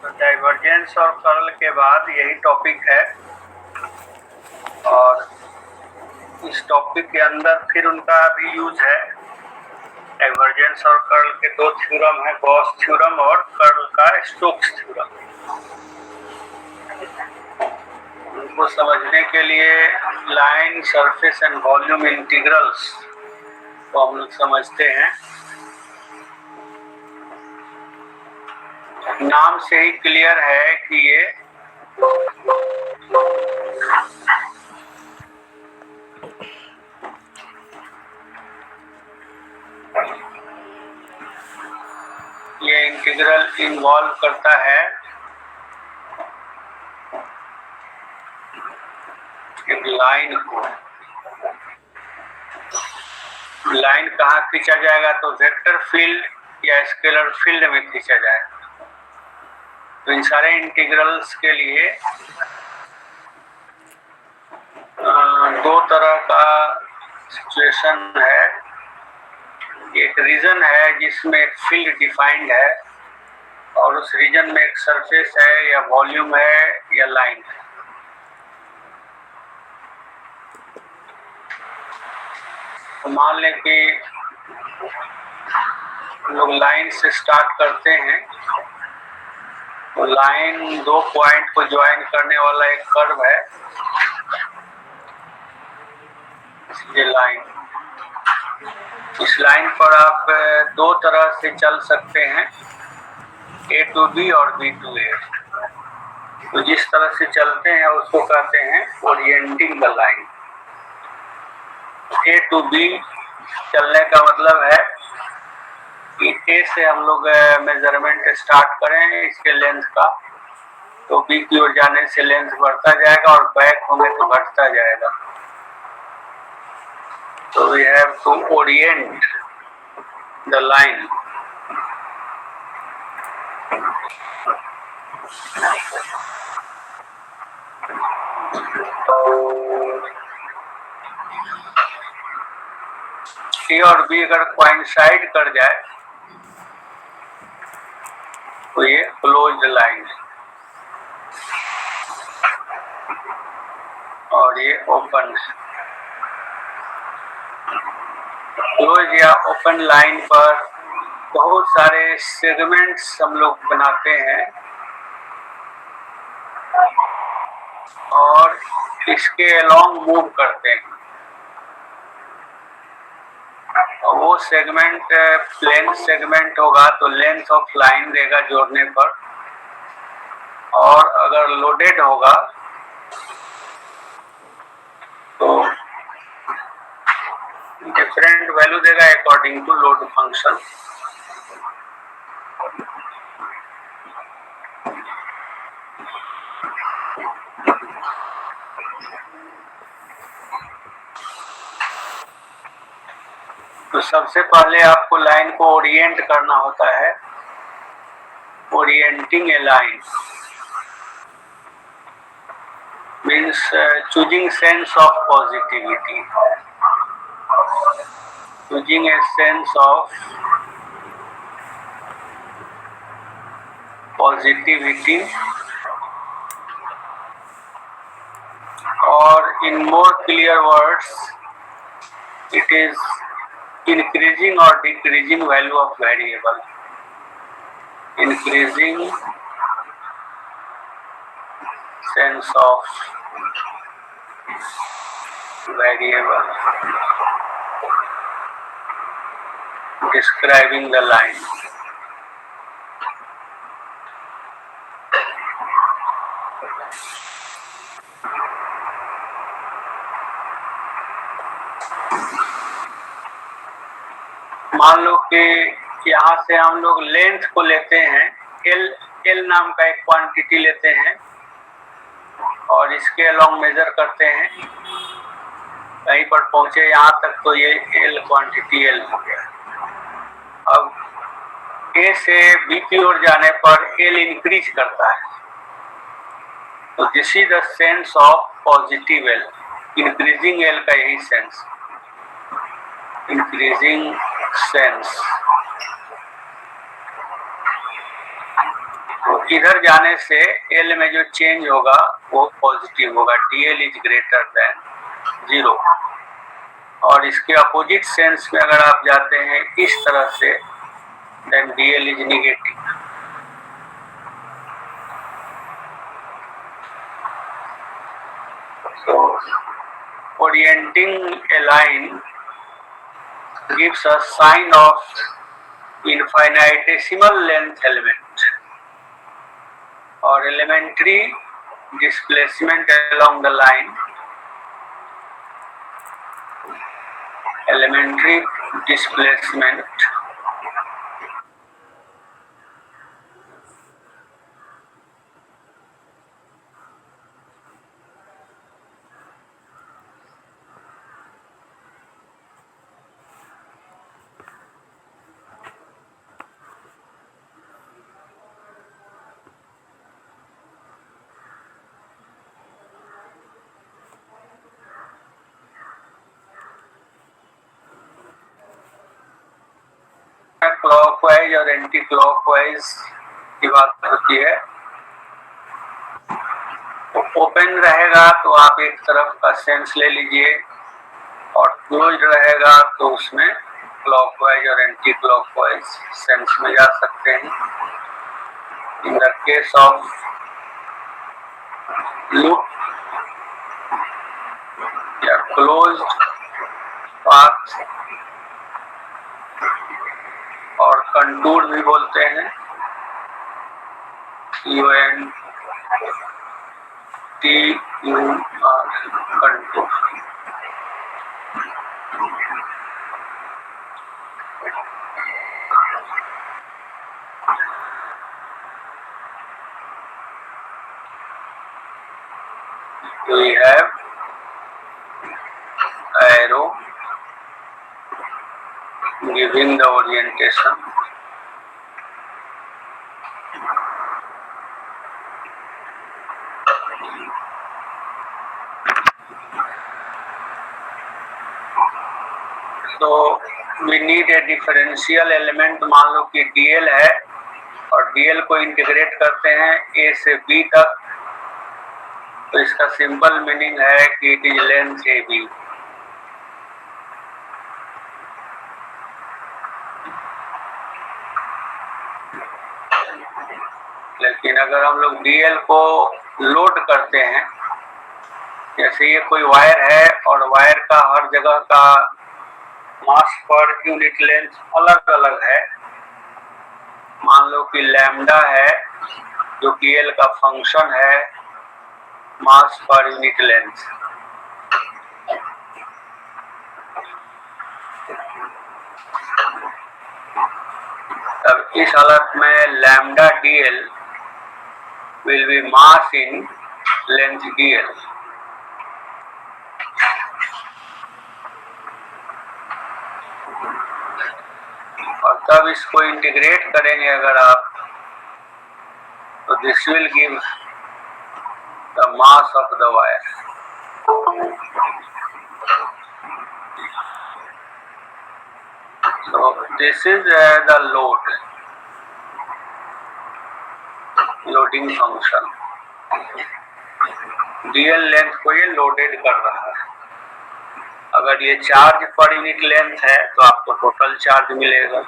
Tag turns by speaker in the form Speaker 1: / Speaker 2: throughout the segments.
Speaker 1: तो डाइवर्जेंस और कर्ल के बाद यही टॉपिक है, और इस टॉपिक के अंदर फिर उनका भी यूज है। डाइवर्जेंस और कर्ल के दो थ्योरम है, गॉस थ्योरम और कर्ल का स्टोक्स थ्योरम। उनको समझने के लिए line, surface and volume integrals को हम लोग समझते हैं। नाम से ही क्लियर है कि ये इंटीग्रल इन्वॉल्व करता है एक लाइन को। लाइन कहाँ खींचा जाएगा? तो वेक्टर फील्ड या स्केलर फील्ड में खींचा जाएगा। तो इन सारे इंटीग्रल्स के लिए दो तरह का सिचुएशन है। एक रीजन है जिसमें एक फील्ड डिफाइंड है, और उस रीजन में एक सरफेस है या वॉल्यूम है या लाइन है। तो मान लें कि हम लोग लाइन से स्टार्ट करते हैं, तो लाइन दो पॉइंट को ज्वाइन करने वाला एक कर्व है, ये लाइन। इस लाइन पर आप दो तरह से चल सकते हैं, A to B और B to A। तो जिस तरह से चलते हैं उसको कहते हैं orienting the line. A to B चलने का मतलब है कि A से हम लोग मेजरमेंट स्टार्ट करें इसके लेंथ का, तो B की ओर जाने से लेंथ बढ़ता जाएगा और बैक होंगे तो घटता जाएगा। तो we have to orient the line. A और B अगर कोइंसाइड कर जाए तो ये क्लोज्ड लाइन है, और ये ओपन है। क्लोज या ओपन लाइन पर बहुत सारे सेगमेंट्स हम लोग बनाते हैं, और इसके अलोंग मूव करते हैं। वो सेगमेंट प्लेन सेगमेंट होगा तो लेंथ ऑफ लाइन देगा जोड़ने पर, और अगर लोडेड होगा तो डिफरेंट वैल्यू देगा अकॉर्डिंग टू लोड फंक्शन। तो सबसे पहले आपको लाइन को ओरिएंट करना होता है। Orienting A line means choosing sense of positivity, choosing a sense of positivity, or in more clear words it is increasing or decreasing value of variable, increasing sense of variable, describing the line. मान लो कि यहाँ से हम लोग length को लेते हैं, L नाम का एक क्वांटिटी लेते हैं और इसके अलोंग मेजर करते हैं, कहीं पर पहुंचे यहाँ तक तो ये एल क्वांटिटी एल हो गया। अब ए से बी की ओर जाने पर एल इंक्रीज करता है, तो this is the sense of positive L. Increasing L का यही सेंस, इंक्रीजिंग सेंस। तो इधर जाने से एल में जो चेंज होगा वो पॉजिटिव होगा, डीएल इज ग्रेटर देन 0। और इसके अपोजिट सेंस में अगर आप जाते हैं इस तरह से, then DL is negative. So orienting a line gives a sign of infinitesimal length element or elementary displacement along the line. Elementary displacement clockwise और एंटी क्लॉकवाइज की बात होती है। ओपन रहेगा तो आप एक तरफ का सेंस ले लीजिए, और क्लोज्ड रहेगा तो उसमें क्लॉकवाइज और एंटी क्लॉकवाइज सेंस में जा सकते हैं। In the case of loop या क्लोज्ड पाथ और कंटूर भी बोलते हैं, UN TUR contour. We have arrow giving the orientation, तो we need a differential element। मान लो कि DL है और DL को इंटीग्रेट करते हैं A से B तक, तो इसका सिंपल मीनिंग है कि इट इज लेंथ AB। लेकिन अगर हम लोग DL को लोड करते हैं, जैसे ये कोई वायर है और वायर का हर जगह का मास पर यूनिट लेंथ अलग अलग है। मान लो कि लैम्डा है जो कि L का फंक्शन है मास पर यूनिट लेंथ। तब इस हालत में lambda DL will be mass in length DL। और तब इसको इंटीग्रेट करेंगे अगर आप, तो this will give the mass of the wire. So this is the loading function. DL length को ये लोडेड कर रहा है। अगर ये चार्ज पर यूनिट लेंथ है तो आपको टोटल चार्ज मिलेगा।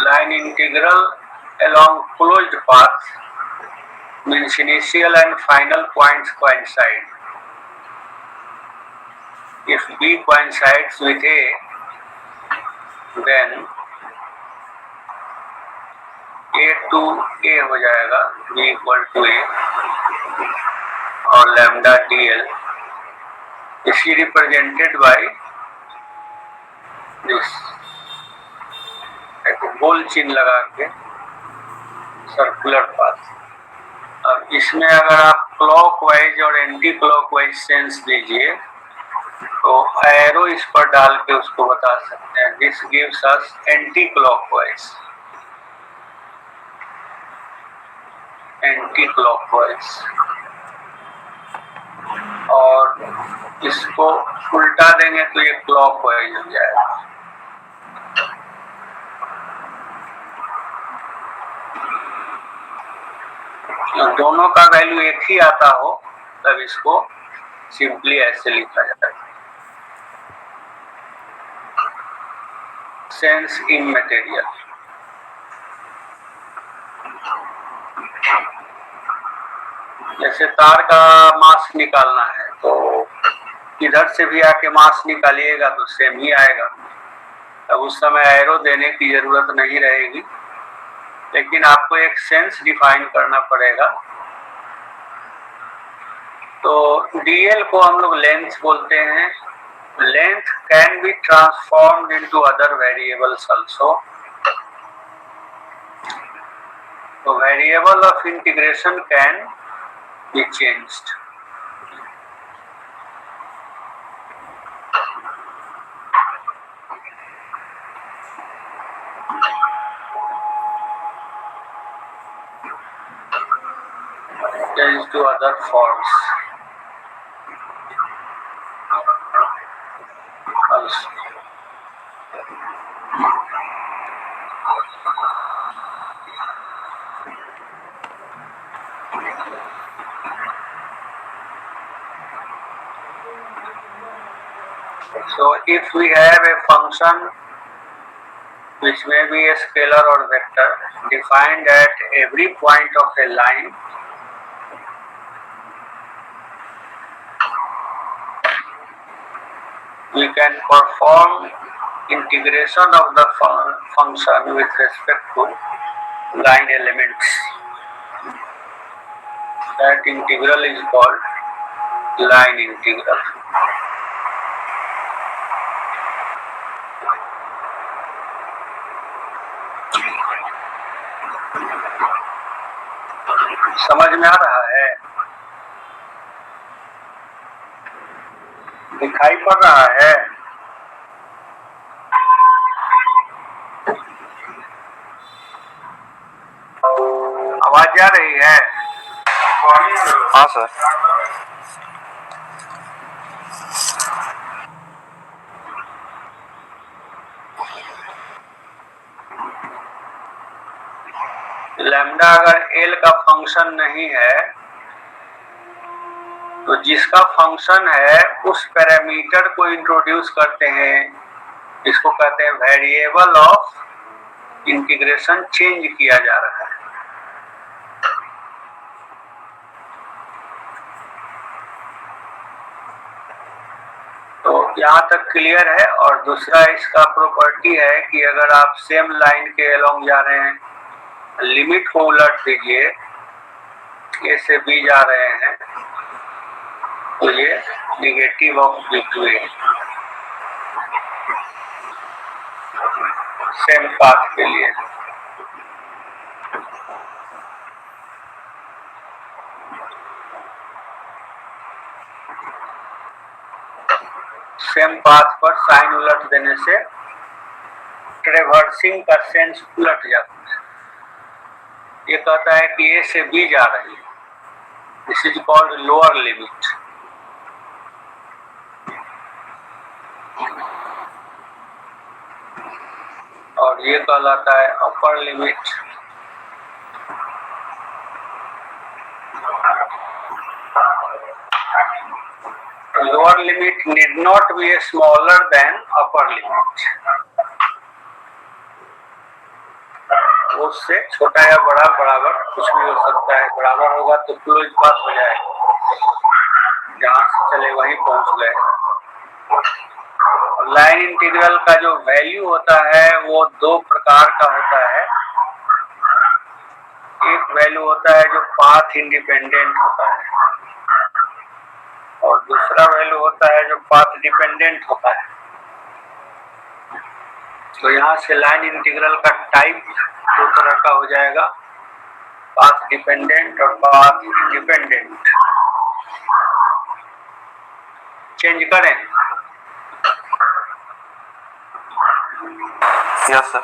Speaker 1: Line integral along closed path means initial and final points coincide. If B coincides with A, then A to A हो जाएगा, B equal to A, और lambda DL is represented by this एक गोल चिन्ह लगा के circular path. अब इसमें अगर आप क्लॉकवाइज और एंटी क्लॉकवाइज सेंस दीजिए तो एरो इस पर डाल के उसको बता सकते हैं। This gives us anti clockwise, anti clockwise. और इसको उल्टा देंगे तो ये क्लॉकवाइज हो जाएगा। दोनों का वैल्यू एक ही आता हो तब इसको सिंपली ऐसे लिखा जाता है, सेंस इन मटेरियल। जैसे तार का मास निकालना है तो इधर से भी आके मास निकालिएगा तो सेम ही आएगा। अब उस समय एरो देने की जरूरत नहीं रहेगी, लेकिन आपको एक सेंस डिफाइन करना पड़ेगा। तो डीएल को हम लोग लेंथ बोलते हैं। Length can be transformed into other variables also. तो variable of integration can be changed. Changed to other forms also. So if we have a function which may be a scalar or vector defined at every point of a line, we can perform integration of the function with respect to line elements. That integral is called line integral. समझ में आ रहा है? दिखाई पड़ रहा है? आवाज आ रही है?
Speaker 2: हाँ सर।
Speaker 1: लैम्डा अगर एल का फंक्शन नहीं है तो जिसका फंक्शन है उस पैरामीटर को इंट्रोड्यूस करते हैं, इसको कहते हैं वेरिएबल ऑफ इंटीग्रेशन। चेंज किया जा रहा है। तो यहाँ तक क्लियर है। और दूसरा इसका प्रॉपर्टी है कि अगर आप सेम लाइन के अलोंग जा रहे हैं, लिमिट को उलट दीजिए, ए से बी जा रहे हैं तो ये negative of B to A, same path के लिए। सेम पाथ पर साइन उलट देने से ट्रेवर्सिंग का सेंस उलट जाता है। ये कहता है कि ए से बी जा रही है, this is called lower limit. और ये कहलाता है upper limit. Lower limit need not be smaller than upper limit. उससे छोटा या बड़ा बराबर कुछ भी हो सकता है। बराबर होगा तो क्लोज पाथ हो जाएगा, जहां से चले वहीं पहुंच गए। लाइन इंटीग्रल का जो वैल्यू होता है वो दो प्रकार का होता है। एक वैल्यू होता है जो पाथ इंडिपेंडेंट होता है, और दूसरा वैल्यू होता है जो पाथ डिपेंडेंट होता है। तो यहाँ से लाइन इंटीग्रल का टाइप दो तरह का हो जाएगा, पाथ डिपेंडेंट और पाथ इंडिपेंडेंट। चेंज करें?
Speaker 2: Yes sir.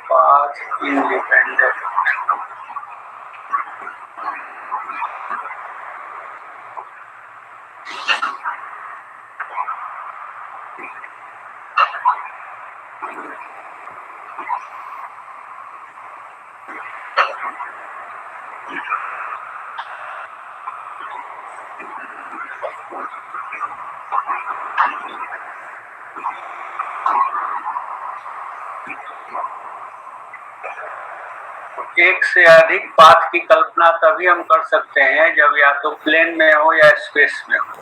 Speaker 1: Path independent. एक से अधिक पाथ की कल्पना तभी हम कर सकते हैं जब या तो प्लेन में हो या स्पेस में हो।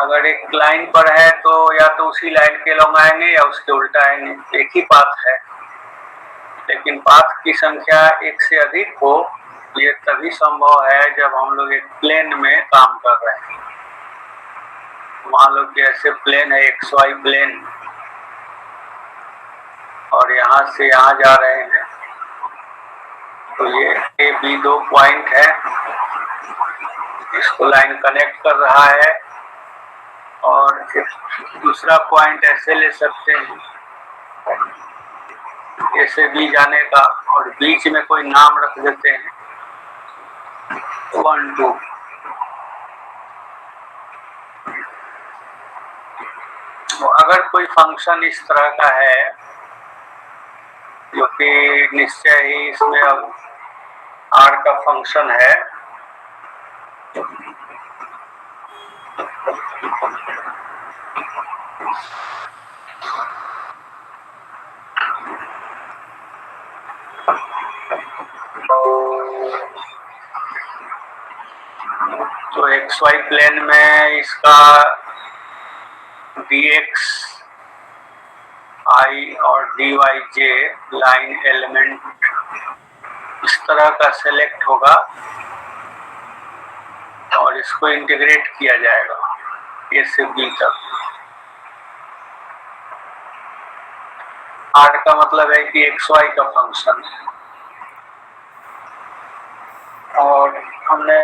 Speaker 1: अगर एक लाइन पर है तो या तो उसी लाइन के लॉन्ग आएंगे या उसके उल्टा आएंगे, एक ही पाथ है। लेकिन पाथ की संख्या एक से अधिक हो ये तभी संभव है जब हम लोग एक प्लेन में काम कर रहे हैं। मान लो कि ऐसे प्लेन है XY प्लेन और यहाँ से यहाँ जा रहे हैं, तो ये AB 2 पॉइंट है, इसको लाइन कनेक्ट कर रहा है। और दूसरा पॉइंट ऐसे ले सकते हैं, ऐसे B जाने का, और बीच में कोई नाम रख देते हैं 1 2। तो अगर कोई फंक्शन इस तरह का है जो कि निश्चय ही इसमें अब R का फंक्शन है, तो XY प्लेन में इसका dx I और dyj लाइन एलिमेंट इस तरह का सेलेक्ट होगा और इसको इंटीग्रेट किया जाएगा A से B तक। R का मतलब है कि XY का फंक्शन है, और हमने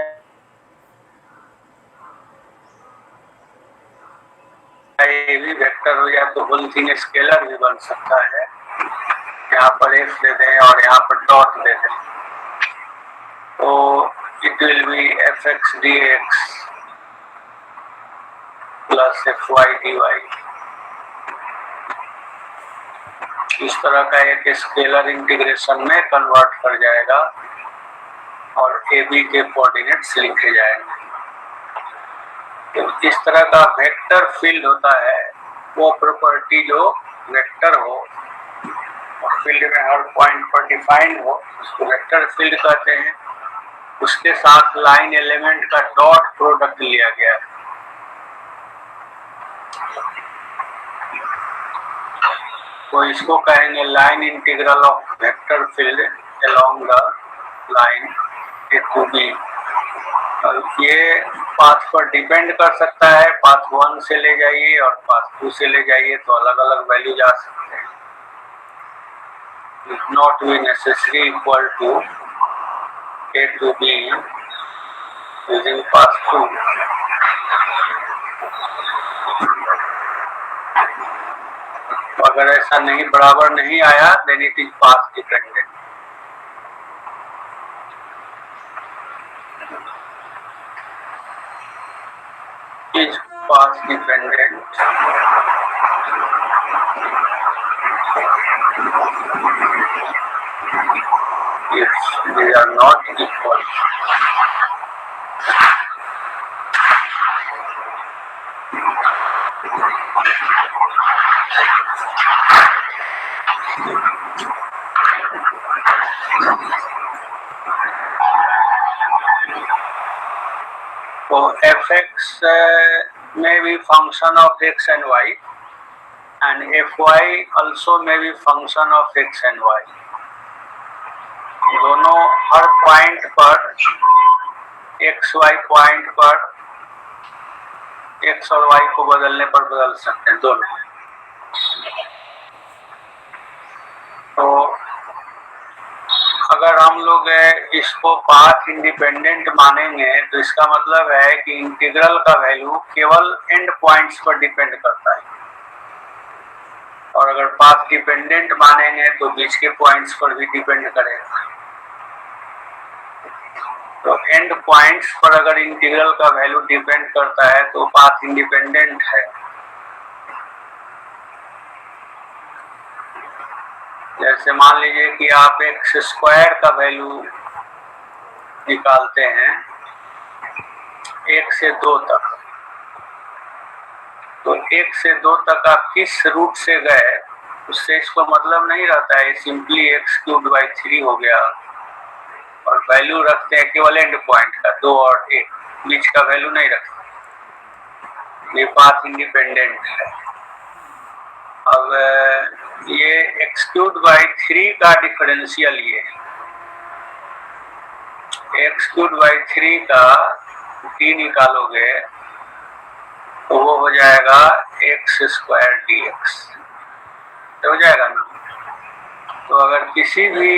Speaker 1: ये भी वेक्टर हो या तो होल थिंग स्केलर भी बन सकता है। यहाँ पर f दे दें और यहाँ पर डॉट दे दें, तो it will B fx dx plus fy dy। इस तरह का एक स्केलर इंटीग्रेशन में कन्वर्ट कर जाएगा और AB के कोऑर्डिनेट्स लिखे जाएंगे। तो इस तरह का वेक्टर फील्ड होता है, वो प्रॉपर्टी जो वेक्टर हो और फील्ड में हर पॉइंट पर डिफाइंड हो उसको वेक्टर फील्ड कहते हैं। उसके साथ लाइन एलिमेंट का डॉट प्रोडक्ट लिया गया है। तो इसको कहेंगे line integral of vector field along the line A to B। ये पाथ पर डिपेंड कर सकता है, पाथ 1 से ले जाइए और पाथ 2 से ले जाइए तो अलग अलग वैल्यू जा सकते हैं। It not be necessary equal to A to B using path 2। अगर ऐसा नहीं बराबर नहीं आया then it is path dependent. is path dependent if they are not equal. So fx may be function of x and y and fy also may be function of x and y। दोनों हर point पर x Y point पर x और Y को बदलने पर बदल सकते हैं दोनों। तो अगर हम लोग इसको पाथ इंडिपेंडेंट मानेंगे तो इसका मतलब है कि इंटीग्रल का वैल्यू केवल एंड पॉइंट्स पर डिपेंड करता है, और अगर पाथ डिपेंडेंट मानेंगे तो बीच के पॉइंट्स पर भी डिपेंड करेगा। तो एंड पॉइंट्स पर अगर इंटीग्रल का वैल्यू डिपेंड करता है तो पाथ इंडिपेंडेंट है। जैसे मान लीजिए कि आप एक्स स्क्वायर का वैल्यू निकालते हैं 1 से 2 तक, तो 1 से 2 तक आप किस रूट से गए उससे इसको मतलब नहीं रहता है, सिंपली x³/3 हो गया, और वैल्यू रखते हैं केवल एंड पॉइंट का, 2 और 1 बीच का वैल्यू नहीं रखते। ये पाथ इंडिपेंडेंट है। अब ये x³/3 का डिफरेंशियल ये x³/3 का d निकालोगे तो वो हो जाएगा x² dx, तो हो जाएगा ना। तो अगर किसी भी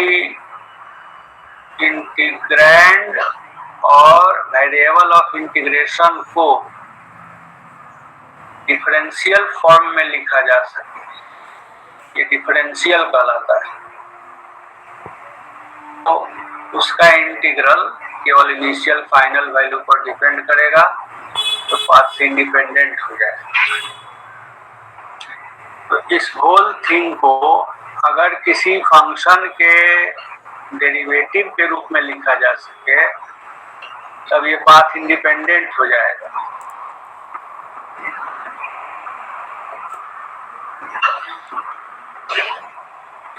Speaker 1: इंटीग्रैंड और वेरिएबल ऑफ इंटीग्रेशन को डिफरेंशियल फॉर्म में लिखा जा सके, ये डिफरेंशियल कहलाता है, तो उसका इंटीग्रल केवल इनिशियल फाइनल वैल्यू पर डिपेंड करेगा, तो पाथ से इंडिपेंडेंट हो जाएगा। तो इस होल थिंग को अगर किसी फंक्शन के डेरिवेटिव के रूप में लिखा जा सके तब ये पाथ इंडिपेंडेंट हो जाएगा।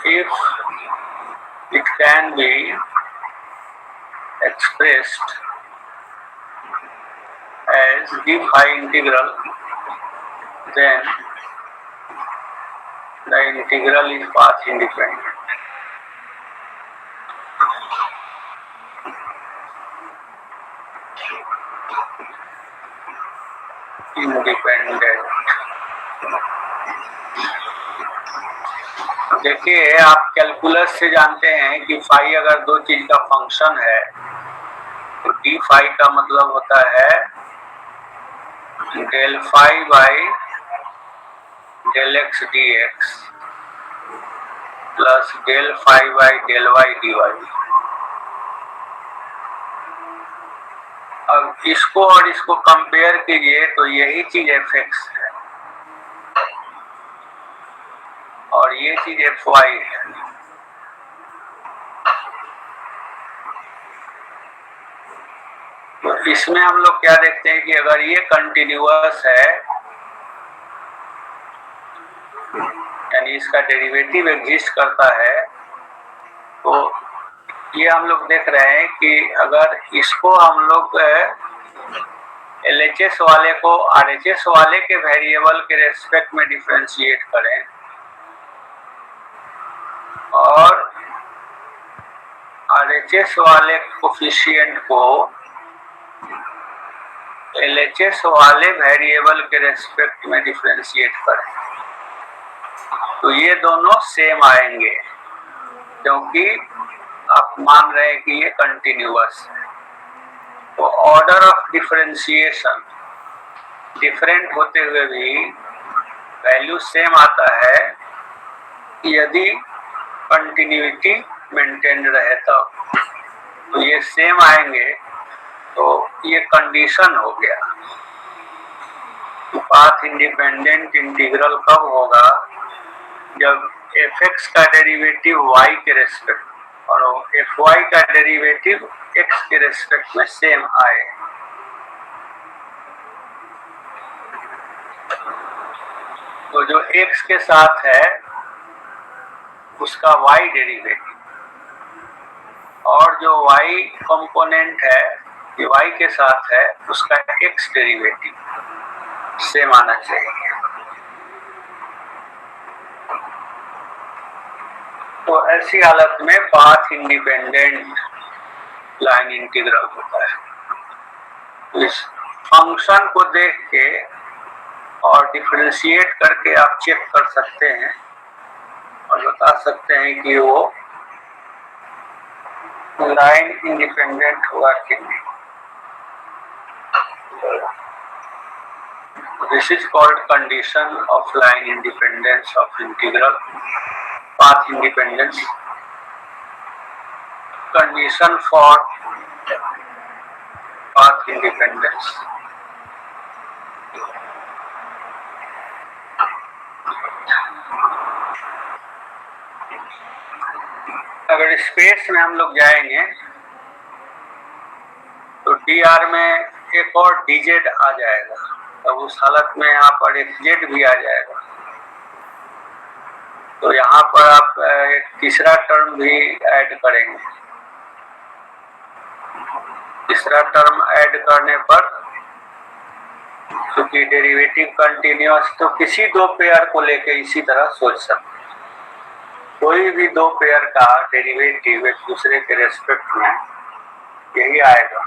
Speaker 1: If it can be expressed as d phi integral, then the integral is path independent. देखिए, आप कैलकुलस से जानते हैं कि फाई अगर दो चीज का फंक्शन है तो डी फाई का मतलब होता है del phi by del x d x plus del phi by del y d y. अब इसको और इसको कंपेयर कीजिए तो यही चीज एफ एक्स है और ये चीज एफ वाई है। तो इसमें हम लोग क्या देखते हैं कि अगर ये कंटिन्यूअस है यानी इसका डेरिवेटिव एग्जिस्ट करता है, तो ये हम लोग देख रहे हैं कि अगर इसको हम लोग LHS वाले को RHS वाले के वेरिएबल के रेस्पेक्ट में डिफरेंशिएट करें और RHS वाले कोफिशिएंट को LHS वाले वेरिएबल के रेस्पेक्ट में डिफरेंशिएट करें तो ये दोनों सेम आएंगे, क्योंकि आप मान रहे हैं कि ये कंटिन्यूअस है। तो ऑर्डर ऑफ डिफरेंशिएशन डिफरेंट होते हुए भी वैल्यू सेम आता है यदि कंटिन्यूटी मेंटेन रहे तब, तो ये सेम आएंगे। तो ये कंडीशन हो गया। पाथ इंडिपेंडेंट इंटीग्रल कब होगा? जब fx का डेरिवेटिव y के रेस्पेक्ट और fy का डेरिवेटिव x के रेस्पेक्ट में सेम आए। तो जो x के साथ है उसका y डेरिवेटिव और जो y कंपोनेंट है ये y के साथ है उसका x डेरिवेटिव सेम आना चाहिए। तो ऐसी हालत में पाथ इंडिपेंडेंट लाइन इंटीग्रल होता है। इस फंक्शन को देख के और डिफरेंशिएट करके आप चेक कर सकते हैं और बता सकते हैं कि वो लाइन इंडिपेंडेंट हुआ कि नहीं। This is called condition of line independence of integral, path independence. Condition for path independence. अगर स्पेस में हम लोग जाएंगे तो dr में एक और dz आ जाएगा, तब उस हालत में यहाँ पर एक z भी आ जाएगा। तो यहाँ पर आप एक तीसरा टर्म भी ऐड करेंगे। तीसरा टर्म ऐड करने पर क्योंकि डेरिवेटिव कंटिन्यूअस, तो किसी दो पेयर को लेके इसी तरह सोच सकते हैं। कोई भी दो पेयर का डेरिवेटिव एक दूसरे के रेस्पेक्ट में यही आएगा।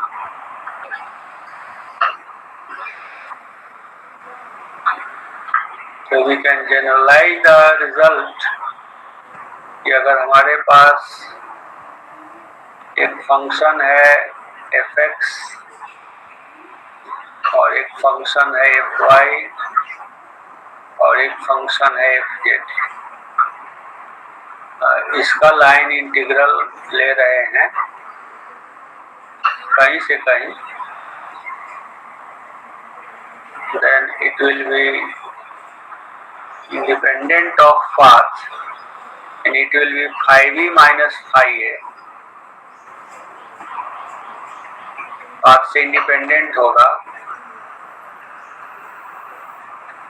Speaker 1: So we can generalize the result कि अगर हमारे पास एक फंक्शन है fx और एक फंक्शन है fy और एक फंक्शन है fz, इसका लाइन इंटीग्रल ले रहे हैं कहीं से कहीं, then it will be independent of path and it will be phi b minus phi a। Path से इंडिपेंडेंट होगा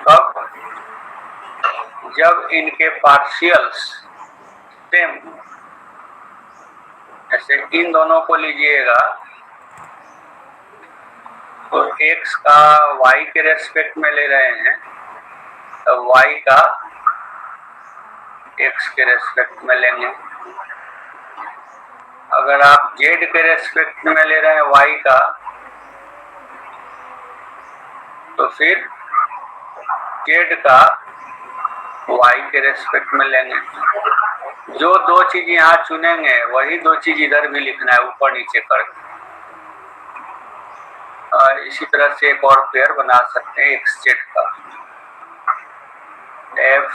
Speaker 1: कब? जब इनके पार्शियल्स सेम, ऐसे इन दोनों को लीजिएगा तो x का y के रेस्पेक्ट में ले रहे हैं तो y का x के रेस्पेक्ट में लेंगे। अगर आप z के रेस्पेक्ट में ले रहे हैं y का तो फिर z का y के रेस्पेक्ट में लेंगे। जो दो चीज यहाँ चुनेंगे वही दो चीज इधर भी लिखना है, ऊपर नीचे करके। इसी तरह से एक और पेयर बना सकते हैं x z का, f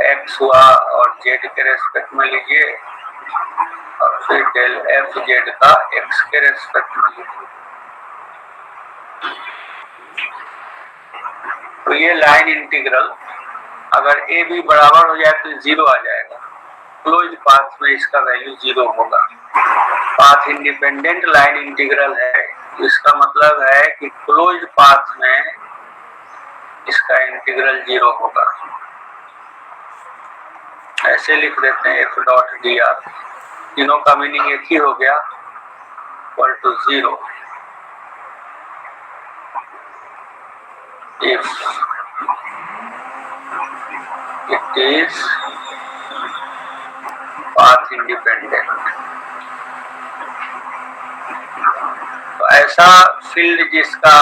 Speaker 1: x हुआ और z के रेस्पेक्ट में लीजिए और फिर डेल f z का x के रेस्पेक्ट में लीजिए। तो ये लाइन इंटीग्रल अगर a b बराबर हो जाए तो 0 आ जाएगा। क्लोज्ड पाथ में इसका वैल्यू 0 होगा। पाथ इंडिपेंडेंट लाइन इंटीग्रल है, इसका मतलब है कि क्लोज्ड पाथ में इसका इंटीग्रल 0 होगा। ऐसे लिख देते हैं f डॉट dr, तीनों का मीनिंग एक ही हो गया, equal to 0 if it is path independent. तो ऐसा फील्ड जिसका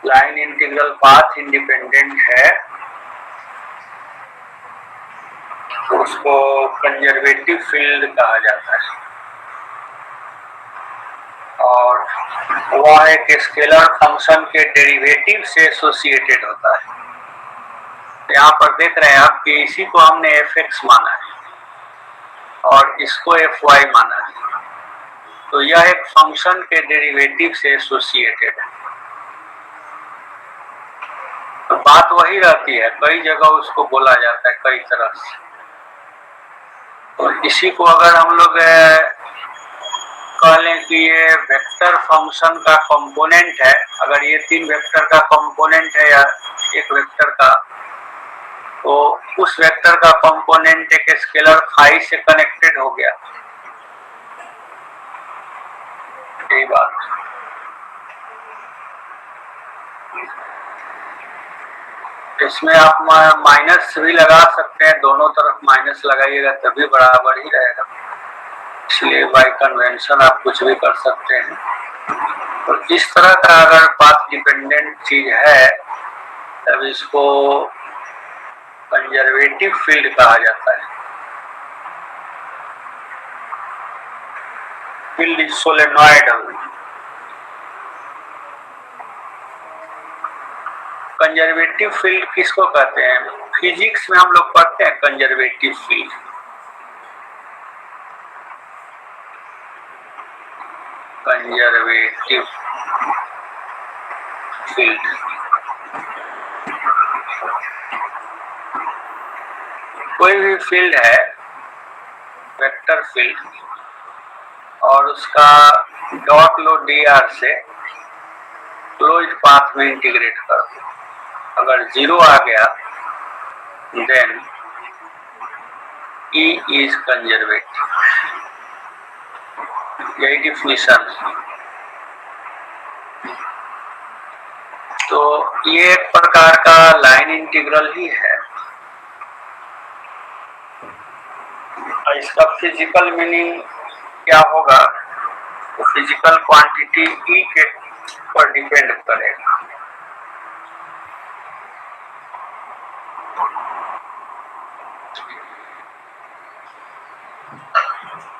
Speaker 1: लाइन इंटीग्रल पाथ इंडिपेंडेंट है उसको कंजर्वेटिव फील्ड कहा जाता है और वह एक स्केलर फंक्शन के डेरिवेटिव से एसोसिएटेड होता है। यहाँ पर देख रहे हैं आप कि इसी को हमने fx माना है और इसको fy माना है, तो यह एक फंक्शन के डेरिवेटिव से एसोसिएटेड है। तो बात वही रहती है, कई जगह उसको बोला जाता है कई तरह से। तो इसी को अगर हम लोग कह लें कि ये वेक्टर फंक्शन का कंपोनेंट है, अगर ये 3 वेक्टर का कंपोनेंट है या एक वेक्टर का, तो उस वेक्टर का कंपोनेंट एक स्केलर फाई से कनेक्टेड हो गया। यही बात। इसमें आप माइनस भी लगा सकते हैं, दोनों तरफ माइनस लगाइएगा तभी बराबर ही रहेगा, इसलिए बाय कन्वेंशन आप कुछ भी कर सकते हैं। तो इस तरह का अगर पाथ डिपेंडेंट चीज है तब इसको कंजर्वेटिव फील्ड कहा जाता है। Field is solenoidal. Conservative field किसको कहते हैं? फिजिक्स में हम लोग पढ़ते हैं कंजर्वेटिव फील्ड। कंजर्वेटिव फील्ड कोई भी फील्ड है, वेक्टर फील्ड, और उसका डॉट लो dr से क्लोज्ड पाथ में इंटीग्रेट कर दो। अगर 0 आ गया देन E इज कंजर्वेटिव। यही डिफिनीशन। तो ये एक प्रकार का लाइन इंटीग्रल ही है। इसका फिजिकल मीनिंग क्या होगा? तो फिजिकल क्वांटिटी E के पर डिपेंड करेगा।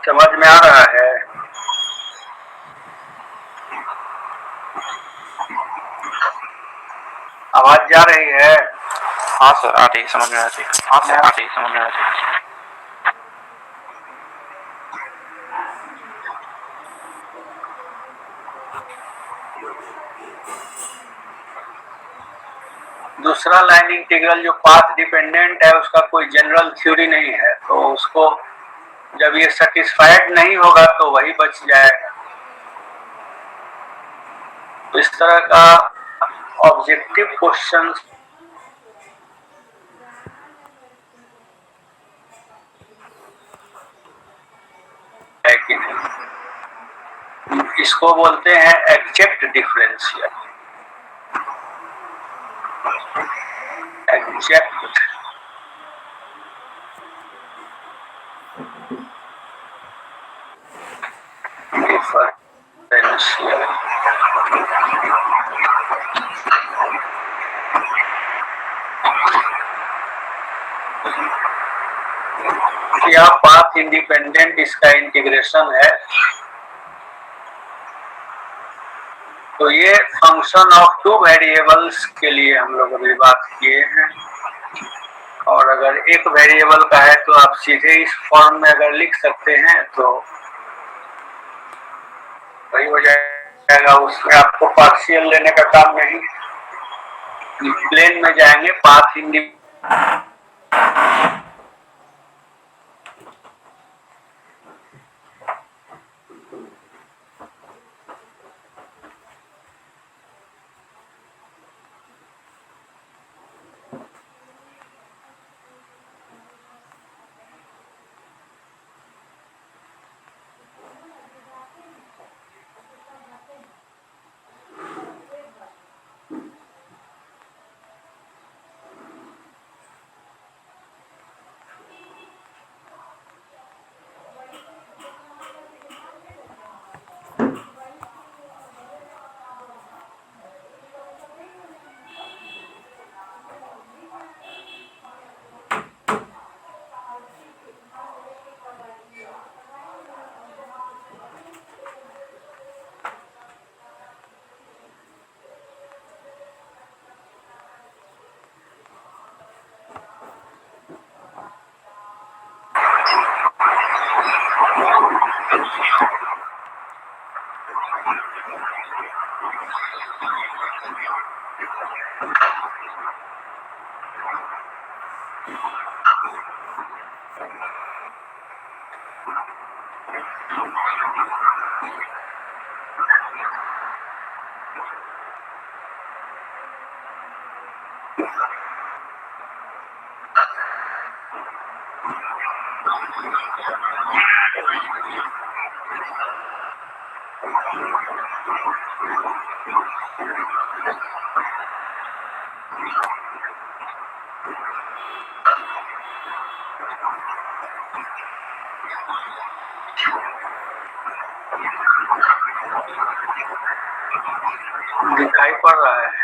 Speaker 1: समझ में आ रहा है? आवाज जा रही है?
Speaker 2: हाँ सर, आ रही, समझ में आ रही। हाँ सर, आ रही, समझ में आ रही।
Speaker 1: दूसरा लाइन इंटीग्रल जो पाथ डिपेंडेंट है उसका कोई जनरल थ्योरी नहीं है, तो उसको जब ये सेटिस्फाइड नहीं होगा तो वही बच जाएगा। तो इस तरह का ऑब्जेक्टिव क्वेश्चन है कि नहीं, इसको बोलते हैं एग्जैक्ट डिफरेंशियल। Exact differential. या पाथ इंडिपेंडेंट इसका इंटीग्रेशन है। तो ये फंक्शन ऑफ टू वेरिएबल्स के लिए हम लोग अभी बात किए हैं, और अगर एक वेरिएबल का है तो आप सीधे इस फॉर्म में अगर लिख सकते हैं तो वही हो जाएगा। उसमें आपको पार्शियल लेने का काम नहीं, प्लेन में जाएंगे पाथ इंडिपेंडेंट। रहा है।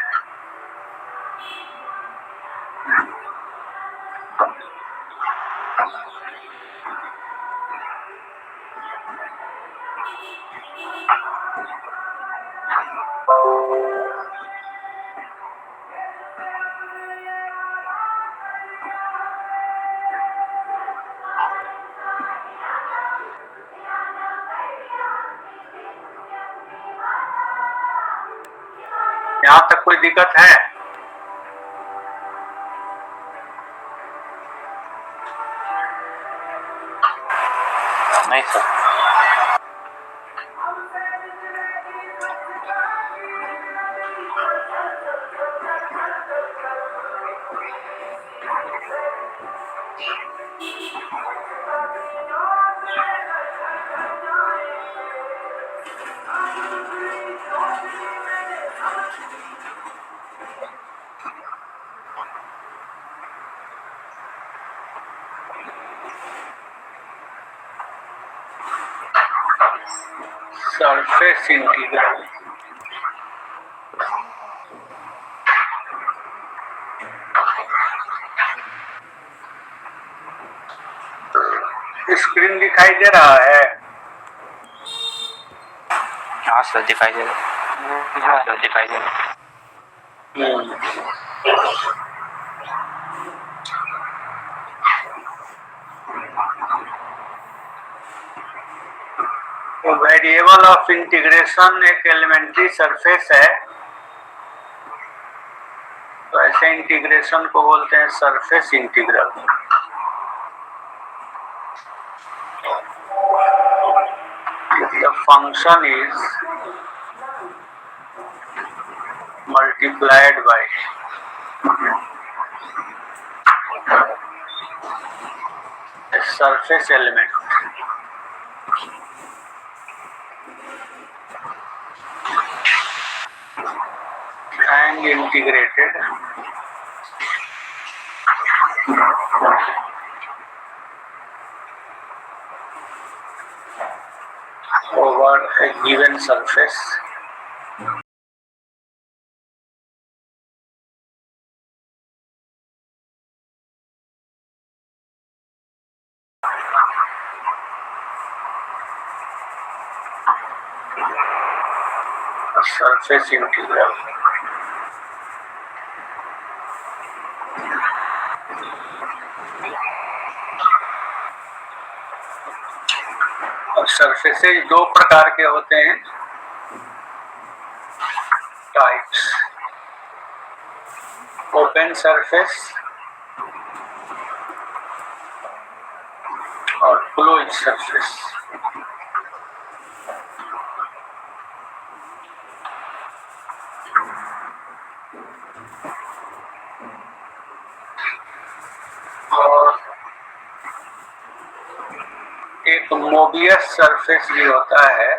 Speaker 1: यहाँ तक कोई दिक्कत है?
Speaker 2: नहीं सर।
Speaker 1: सरफेस इंटीग्रल, स्क्रीन दिखाई दे रहा है?
Speaker 2: हाँ सर दिखाई दे रहा। हाँ सर दिखाई दे रहा।
Speaker 1: तो वेरिएबल ऑफ इंटीग्रेशन एक एलिमेंट्री सरफेस है, तो ऐसे इंटीग्रेशन को बोलते हैं surface integral. The function is multiplied by a surface element and integrated over a given surface a surface integral. Surfaces दो प्रकार के होते हैं, टाइप्स, ओपन सरफेस और क्लोज सरफेस। और एक मोबियस सरफेस भी होता है,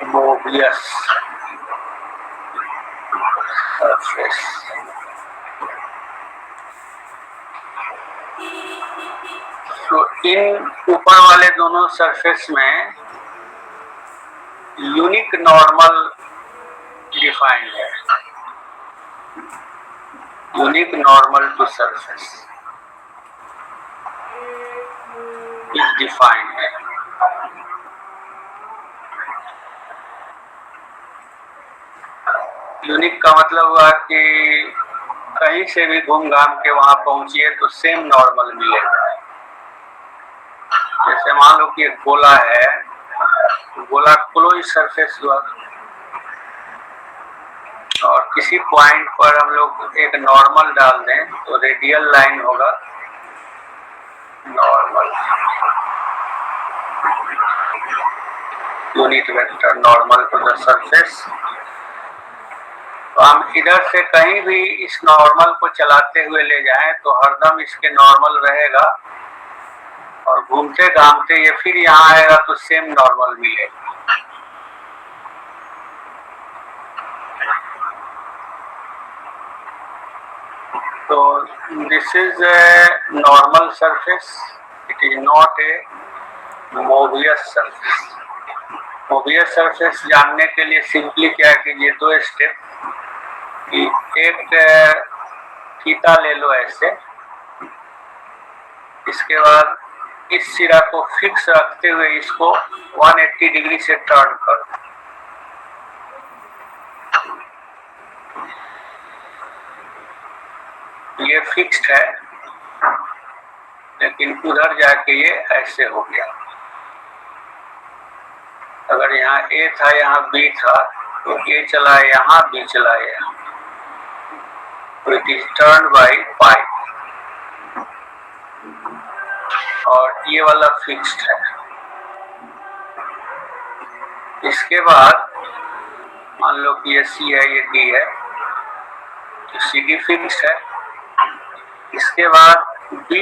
Speaker 1: मोबियस सरफेस। तो इन ऊपर वाले दोनों सरफेस में यूनिक नॉर्मल डिफाइंड है, unique normal to surface is defined है। यूनिक का मतलब हुआ कि कहीं से भी घूम घाम के वहां पहुंचिए तो सेम नॉर्मल मिलेगा। जैसे मान लो कि एक गोला है, गोला क्लोज सरफेस हुआ और किसी पॉइंट पर हम लोग एक नॉर्मल डाल दें तो रेडियल लाइन होगा normal, unit vector normal to the surface. तो हम इधर से कहीं भी इस नॉर्मल को चलाते हुए ले जाएं तो हरदम इसके नॉर्मल रहेगा और घूमते घामते ये फिर यहाँ आएगा तो सेम नॉर्मल मिलेगा। तो this is a normal surface, it is not a Mobius surface. Mobius surface जानने के लिए सिंपली क्या कीजिए, 2 स्टेप कि एक फीता ले लो ऐसे, इसके बाद इस सिरा को फिक्स रखते हुए इसको 180 डिग्री से टर्न करो। ये फिक्स्ड है, लेकिन उधर जाके ये ऐसे हो गया। अगर यहाँ ए था, यहाँ बी था, तो ए चला यहाँ, बी चला यहाँ, तो it is turn by pipe, और ये वाला फिक्स्ड है। इसके बाद मान लो कि ये सी है, ये डी है, तो सी डी फिक्स्ड है। इसके बाद बी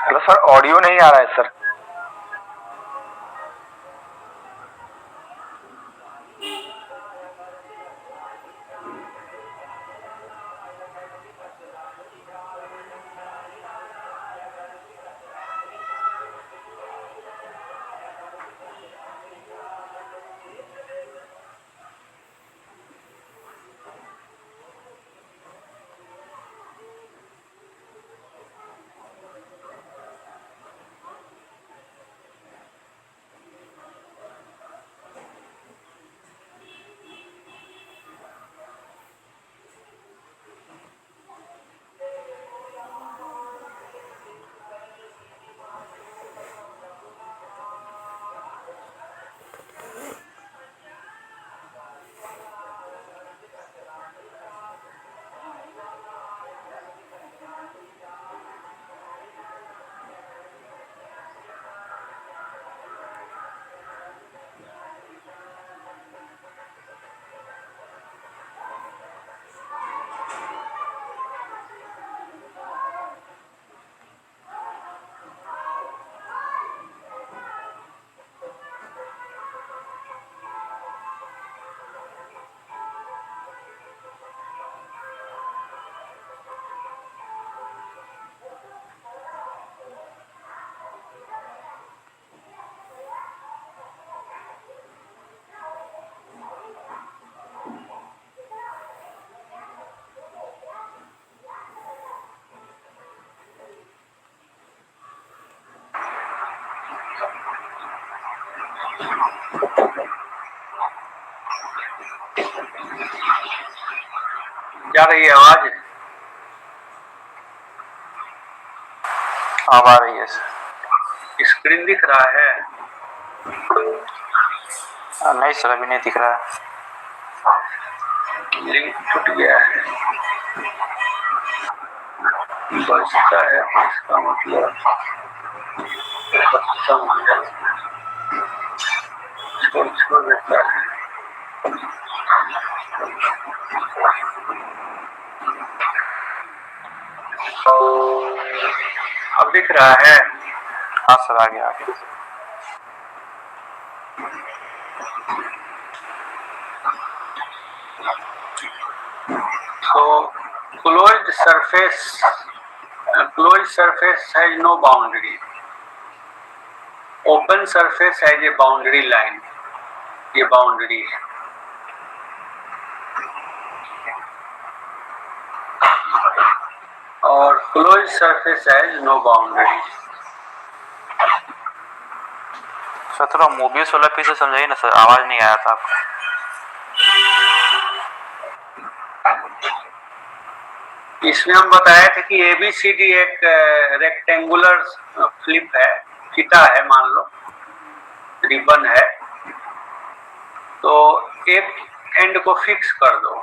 Speaker 3: हेलो सर, ऑडियो नहीं आ रहा है सर।
Speaker 1: जा रही है आवाज?
Speaker 2: अब आ रही है सर।
Speaker 1: स्क्रीन दिख रहा है?
Speaker 2: नहीं सर, अभी नहीं दिख रहा है।
Speaker 1: लिंक टूट गया है, बचता है तो इसका मतलब खत्म हो जाता है, छोड़ देता है। अब दिख रहा है?
Speaker 2: हाँ सर, आगे आगे।
Speaker 1: So closed surface has no boundary. Open surface has a boundary line. ये बाउंड्री है। और close surface has no boundary.
Speaker 2: Sir थोड़ा मोबियस वाला पीस समझाइए ना सर, आवाज नहीं आया था आपका।
Speaker 1: इसमें हम बताए थे कि ABCD एक रेक्टेंगुलर फ्लिप है, फीता है, मान लो रिबन है, तो एक एंड को फिक्स कर दो,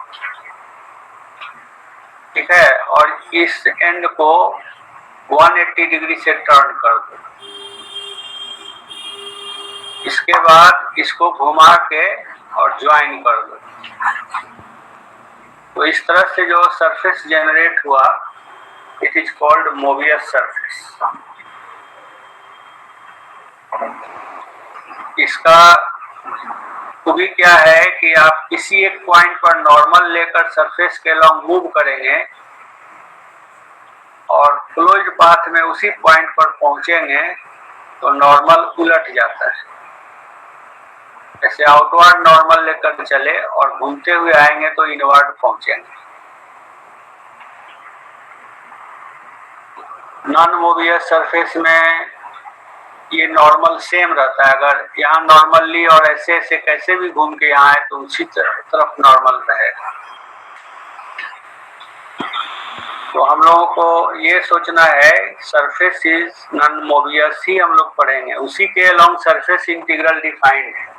Speaker 1: ठीक है, और इस एंड को 180 डिग्री से टर्न कर दो। इसके बाद इसको घुमा के और ज्वाइन कर दो। तो इस तरह से जो सरफेस जनरेट हुआ, it is called Mobius surface. इसका खूबी क्या है कि आप किसी एक पॉइंट पर नॉर्मल लेकर सरफेस के अलॉन्ग मूव करेंगे और क्लोज्ड पाथ में उसी पॉइंट पर पहुंचेंगे तो नॉर्मल उलट जाता है। जैसे आउटवर्ड नॉर्मल लेकर चले और घूमते हुए आएंगे तो इनवर्ड पहुंचेंगे। नॉन मोबियस सरफेस में ये नॉर्मल सेम रहता है। अगर यहाँ नॉर्मली और ऐसे ऐसे कैसे भी घूम के यहाँ आए तो उसी तरफ नॉर्मल रहेगा। तो हम लोगों को ये सोचना है सरफेस इज नॉन मोबियस ही हम लोग पढ़ेंगे, उसी के अलोंग सरफेस इंटीग्रल डिफाइंड है।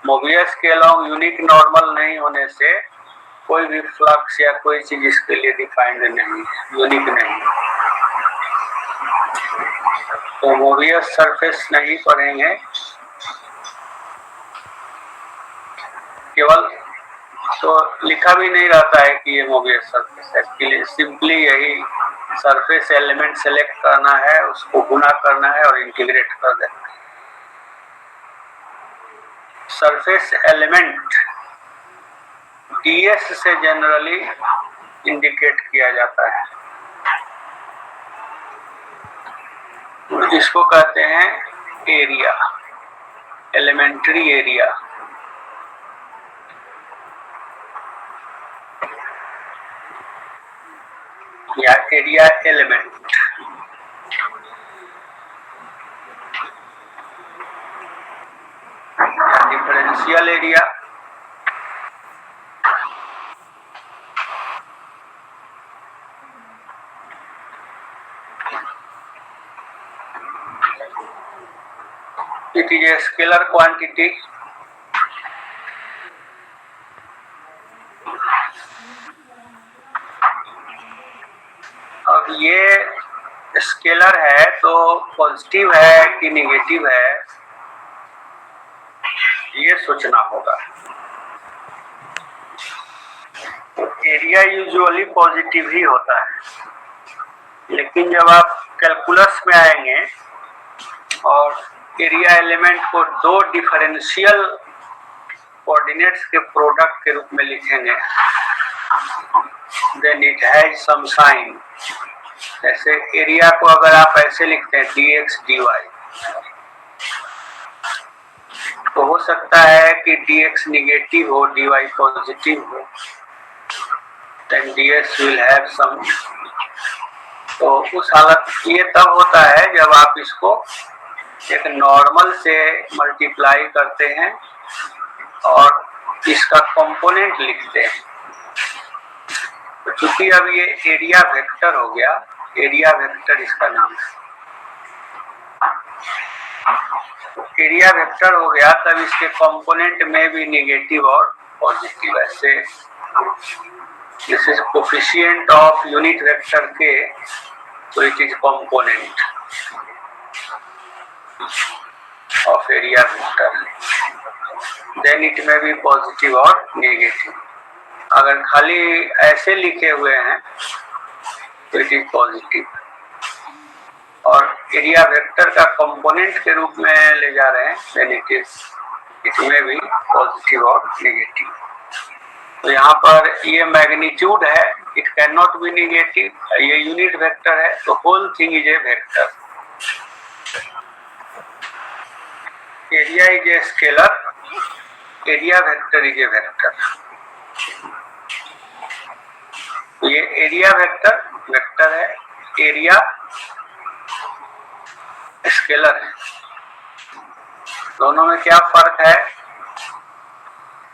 Speaker 1: मोबियस के अलोंग यूनिक नॉर्मल नहीं होने से कोई भी फ्लक्स या कोई चीज इसके लिए डिफाइंड नहीं है, यूनिक नहीं है। तो मोबियस सरफेस नहीं पढ़ेंगे, केवल तो लिखा भी नहीं रहता है कि ये मोबियस सरफेस है। इसके लिए सिंपली यही सरफेस एलिमेंट सेलेक्ट करना है, उसको गुना करना है और इंटीग्रेट कर देना है। सरफेस एलिमेंट DS से जनरली इंडिकेट किया जाता है, जिसको कहते हैं एरिया, एलिमेंट्री एरिया। या area element. Differential area, it is a scalar quantity अब ये स्केलर है तो पॉजिटिव है कि निगेटिव है ये सोचना होगा। एरिया यूजुअली पॉजिटिव ही होता है, लेकिन जब आप कैलकुलस में आएंगे और एरिया एलिमेंट को दो डिफरेंशियल कोऑर्डिनेट्स के प्रोडक्ट के रूप में लिखेंगे, then it has some sign. जैसे एरिया को अगर आप ऐसे लिखते हैं dx dy, तो हो सकता है कि dx निगेटिव हो, dy पॉजिटिव हो, then ds will have some. तो उस हालत ये तब होता है जब आप इसको एक नॉर्मल से मल्टीप्लाई करते हैं और इसका कंपोनेंट लिखते हैं। तो चूंकि अब ये एरिया वेक्टर हो गया, एरिया वेक्टर इसका नाम है, एरिया वेक्टर हो गया तब इसके कंपोनेंट में भी नेगेटिव और पॉजिटिव। ऐसे this is coefficient of unit vector के, तो it is component of area vector, then it may be positive और नेगेटिव। अगर खाली ऐसे लिखे हुए हैं तो इट इज पॉजिटिव, और एरिया वेक्टर का कंपोनेंट के रूप में ले जा रहे हैं देन इट में भी पॉजिटिव और नेगेटिव। तो यहाँ पर ये मैग्नीट्यूड है, it can not be negative, ये यूनिट वेक्टर है, तो whole thing is a vector. Area is a scalar, area vector is a vector. तो ये एरिया वेक्टर है, एरिया स्केलर है। दोनों में क्या फर्क है?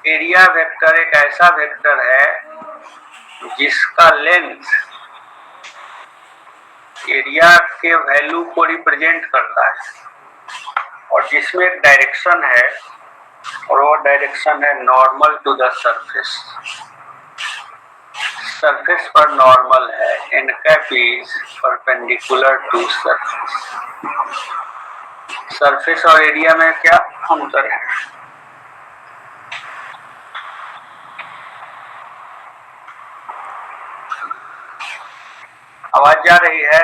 Speaker 1: एरिया वेक्टर एक ऐसा वेक्टर है जिसका लेंथ एरिया के वैल्यू को रिप्रेजेंट करता है और जिसमें एक डायरेक्शन है और वो डायरेक्शन है normal to the surface. Surface पर नॉर्मल है, n cap is perpendicular to surface. Surface और एरिया में क्या अंतर है? आवाज जा रही है?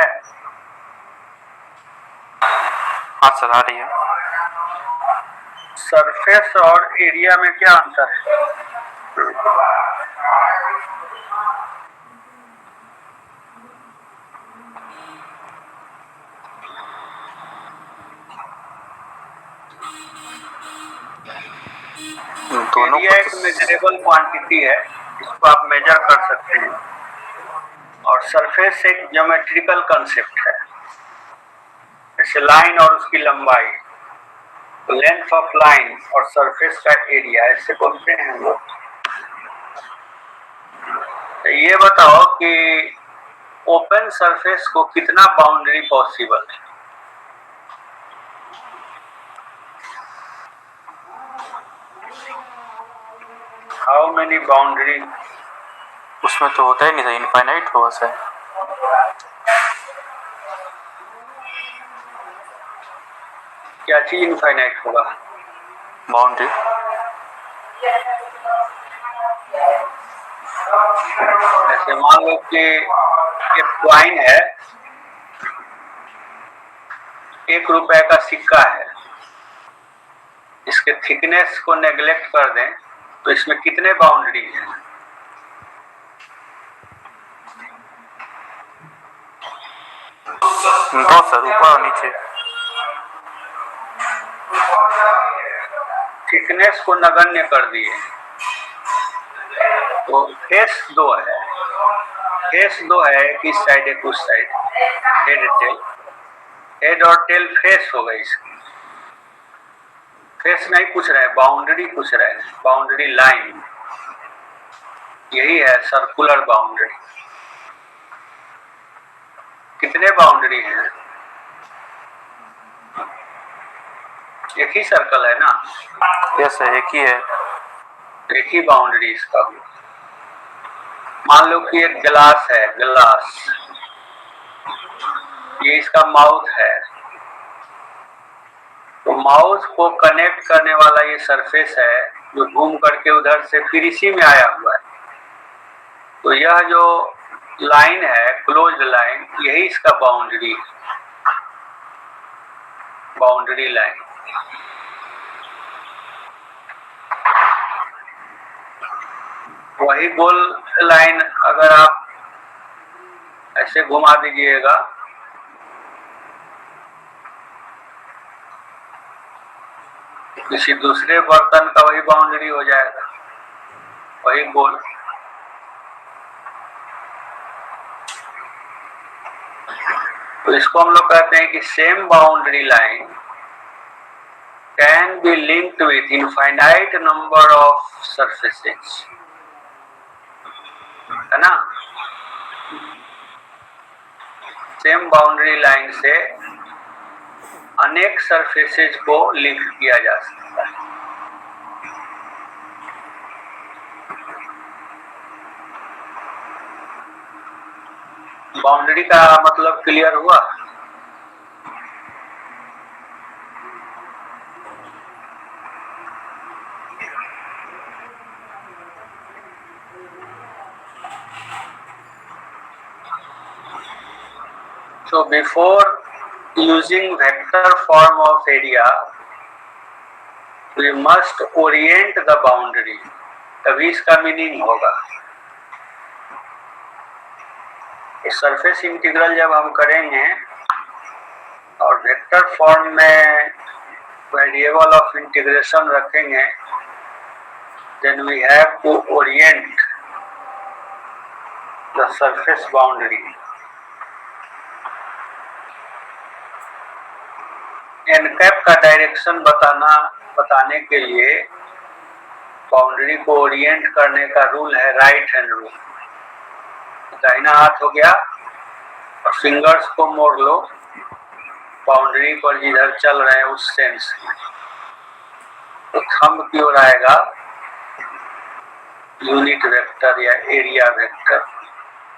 Speaker 2: हाँ सर आ रही है।
Speaker 1: सरफेस और एरिया में क्या अंतर है?
Speaker 2: दोनों
Speaker 1: एरिया एक मेजरेबल क्वांटिटी है, इसको आप मेजर कर सकते हैं, और सरफेस एक ज्योमेट्रिकल कंसेप्ट है, जैसे लाइन और उसकी लंबाई, तो लेंथ ऑफ लाइन और सरफेस का एरिया ऐसे बोलते हैं हम लोग। तो ये बताओ कि ओपन सरफेस को कितना बाउंड्री पॉसिबल है? How many boundary?
Speaker 2: उसमें तो होता ही नहीं था, इनफाइनाइट होगा सर।
Speaker 1: क्या चीज इनफाइनाइट होगा?
Speaker 2: बाउंड्री।
Speaker 1: ऐसे मान लो कि एक कॉइन है, 1 रुपए का सिक्का है, इसके थिकनेस को नेग्लेक्ट कर दें तो इसमें कितने बाउंड्री है?
Speaker 2: दो सर, ऊपर और नीचे।
Speaker 1: थिकनेस को नगण्य कर दिए तो फेस 2 है, फेस 2 है, एक इस साइड एक उस साइड, हेड टेल, हेड और टेल फेस हो गई इसकी। फेस नहीं पूछ रहे, बाउंड्री पूछ रहे हैं, बाउंड्री लाइन, यही है सर्कुलर बाउंड्री। कितने बाउंड्री हैं? एक ही सर्कल है ना?
Speaker 2: यस सर, एक ही है।
Speaker 1: एक ही बाउंड्री इसका। मान लो कि एक ग्लास है, ग्लास, ये इसका माउथ है, तो माउथ को कनेक्ट करने वाला ये सरफेस है जो घूम करके उधर से फिर इसी में आया हुआ है। तो यह जो लाइन है, क्लोज्ड लाइन, यही इसका बाउंड्री है, बाउंड्री लाइन। वही गोल लाइन अगर आप ऐसे घुमा दीजिएगा किसी दूसरे बर्तन का, वही बाउंड्री हो जाएगा, वही गोल। तो इसको हम लोग कहते हैं कि same boundary line can be linked with infinite number of surfaces, है ना? सेम बाउंड्री लाइन से अनेक सरफेसेज को लिंक किया जा सकता है। बाउंड्री का मतलब क्लियर हुआ? So before using vector form of area, we must orient the boundary, तभी इसका मीनिंग होगा। सरफेस इंटीग्रल जब हम करेंगे और वेक्टर फॉर्म में वेरिएबल ऑफ इंटीग्रेशन रखेंगे, then we have to orient the surface boundary. NCAP का डायरेक्शन बताने के लिए बाउंड्री को ओरिएंट करने का रूल है राइट हैंड रूल। दाहिना हाथ हो गया और फिंगर्स को मोड़ लो बाउंड्री पर जिधर चल रहे हैं उस सेंस में। तो थंब की ओर आएगा यूनिट वेक्टर या एरिया वेक्टर,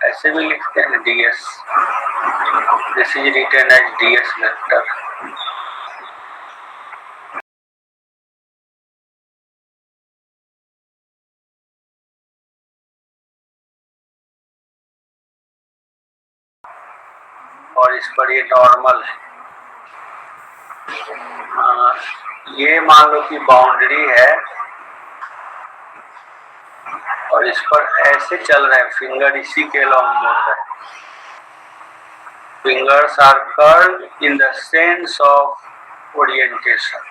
Speaker 1: ऐसे भी लिखते हैं ds। This is written as ds vector. और इस पर ये नॉर्मल है। ये मान लो कि बाउंड्री है और इस पर ऐसे चल रहे हैं, फिंगर इसी के अलॉन्ग मोड़ रहे हैं। Fingers are curved in the sense of orientation.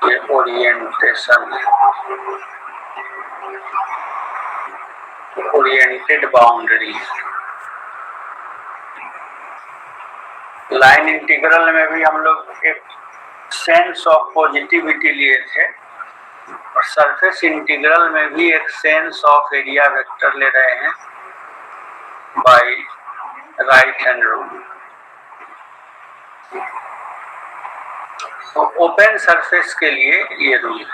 Speaker 1: ये ओरिएंटेशन है, ओरिएंटेड बाउंड्री। लाइन इंटीग्रल में भी हम लोग एक सेंस ऑफ पॉजिटिविटी लिए थे और सरफेस इंटीग्रल में भी एक सेंस ऑफ एरिया वेक्टर ले रहे हैं बाय राइट हैंड रूल। तो ओपन सरफेस के लिए ये रूल है,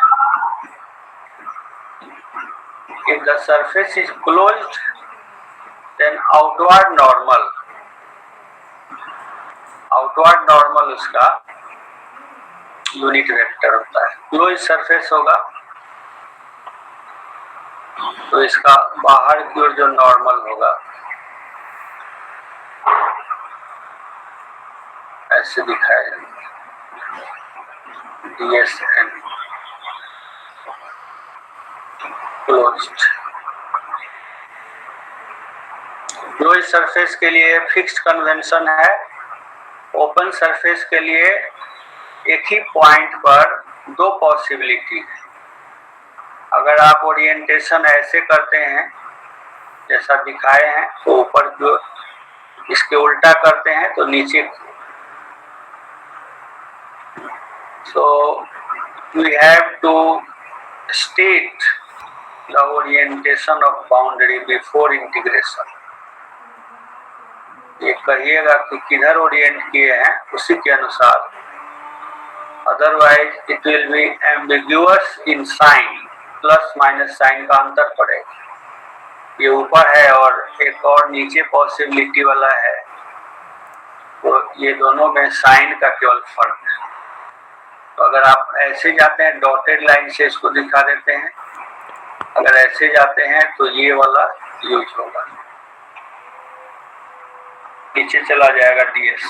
Speaker 1: if the surface is closed then outward normal उसका यूनिट वेक्टर होता है। क्लोज सरफेस होगा तो इसका बाहर की ओर जो नॉर्मल होगा ऐसे दिखाया जाएगा DSN क्लोज्ड। क्लोज सरफेस के लिए फिक्स्ड कन्वेंशन है, ओपन सरफेस के लिए एक ही पॉइंट पर दो पॉसिबिलिटी है। अगर आप ओरिएंटेशन ऐसे करते हैं जैसा दिखाए हैं तो ऊपर की ओर, इसके उल्टा करते हैं तो नीचे। So we have to state the orientation of boundary before integration. ये कहिएगा कि किधर ओरिएंट किए हैं उसी के अनुसार, otherwise it will be ambiguous in sign, plus minus sign का अंतर पड़ेगा। ये ऊपर है और एक और नीचे पॉसिबिलिटी वाला है, तो ये दोनों में साइन का केवल फर्क है। तो अगर आप ऐसे जाते हैं डॉटेड लाइन से इसको दिखा देते हैं, अगर ऐसे जाते हैं तो ये वाला यूज होगा, नीचे चला जाएगा ds।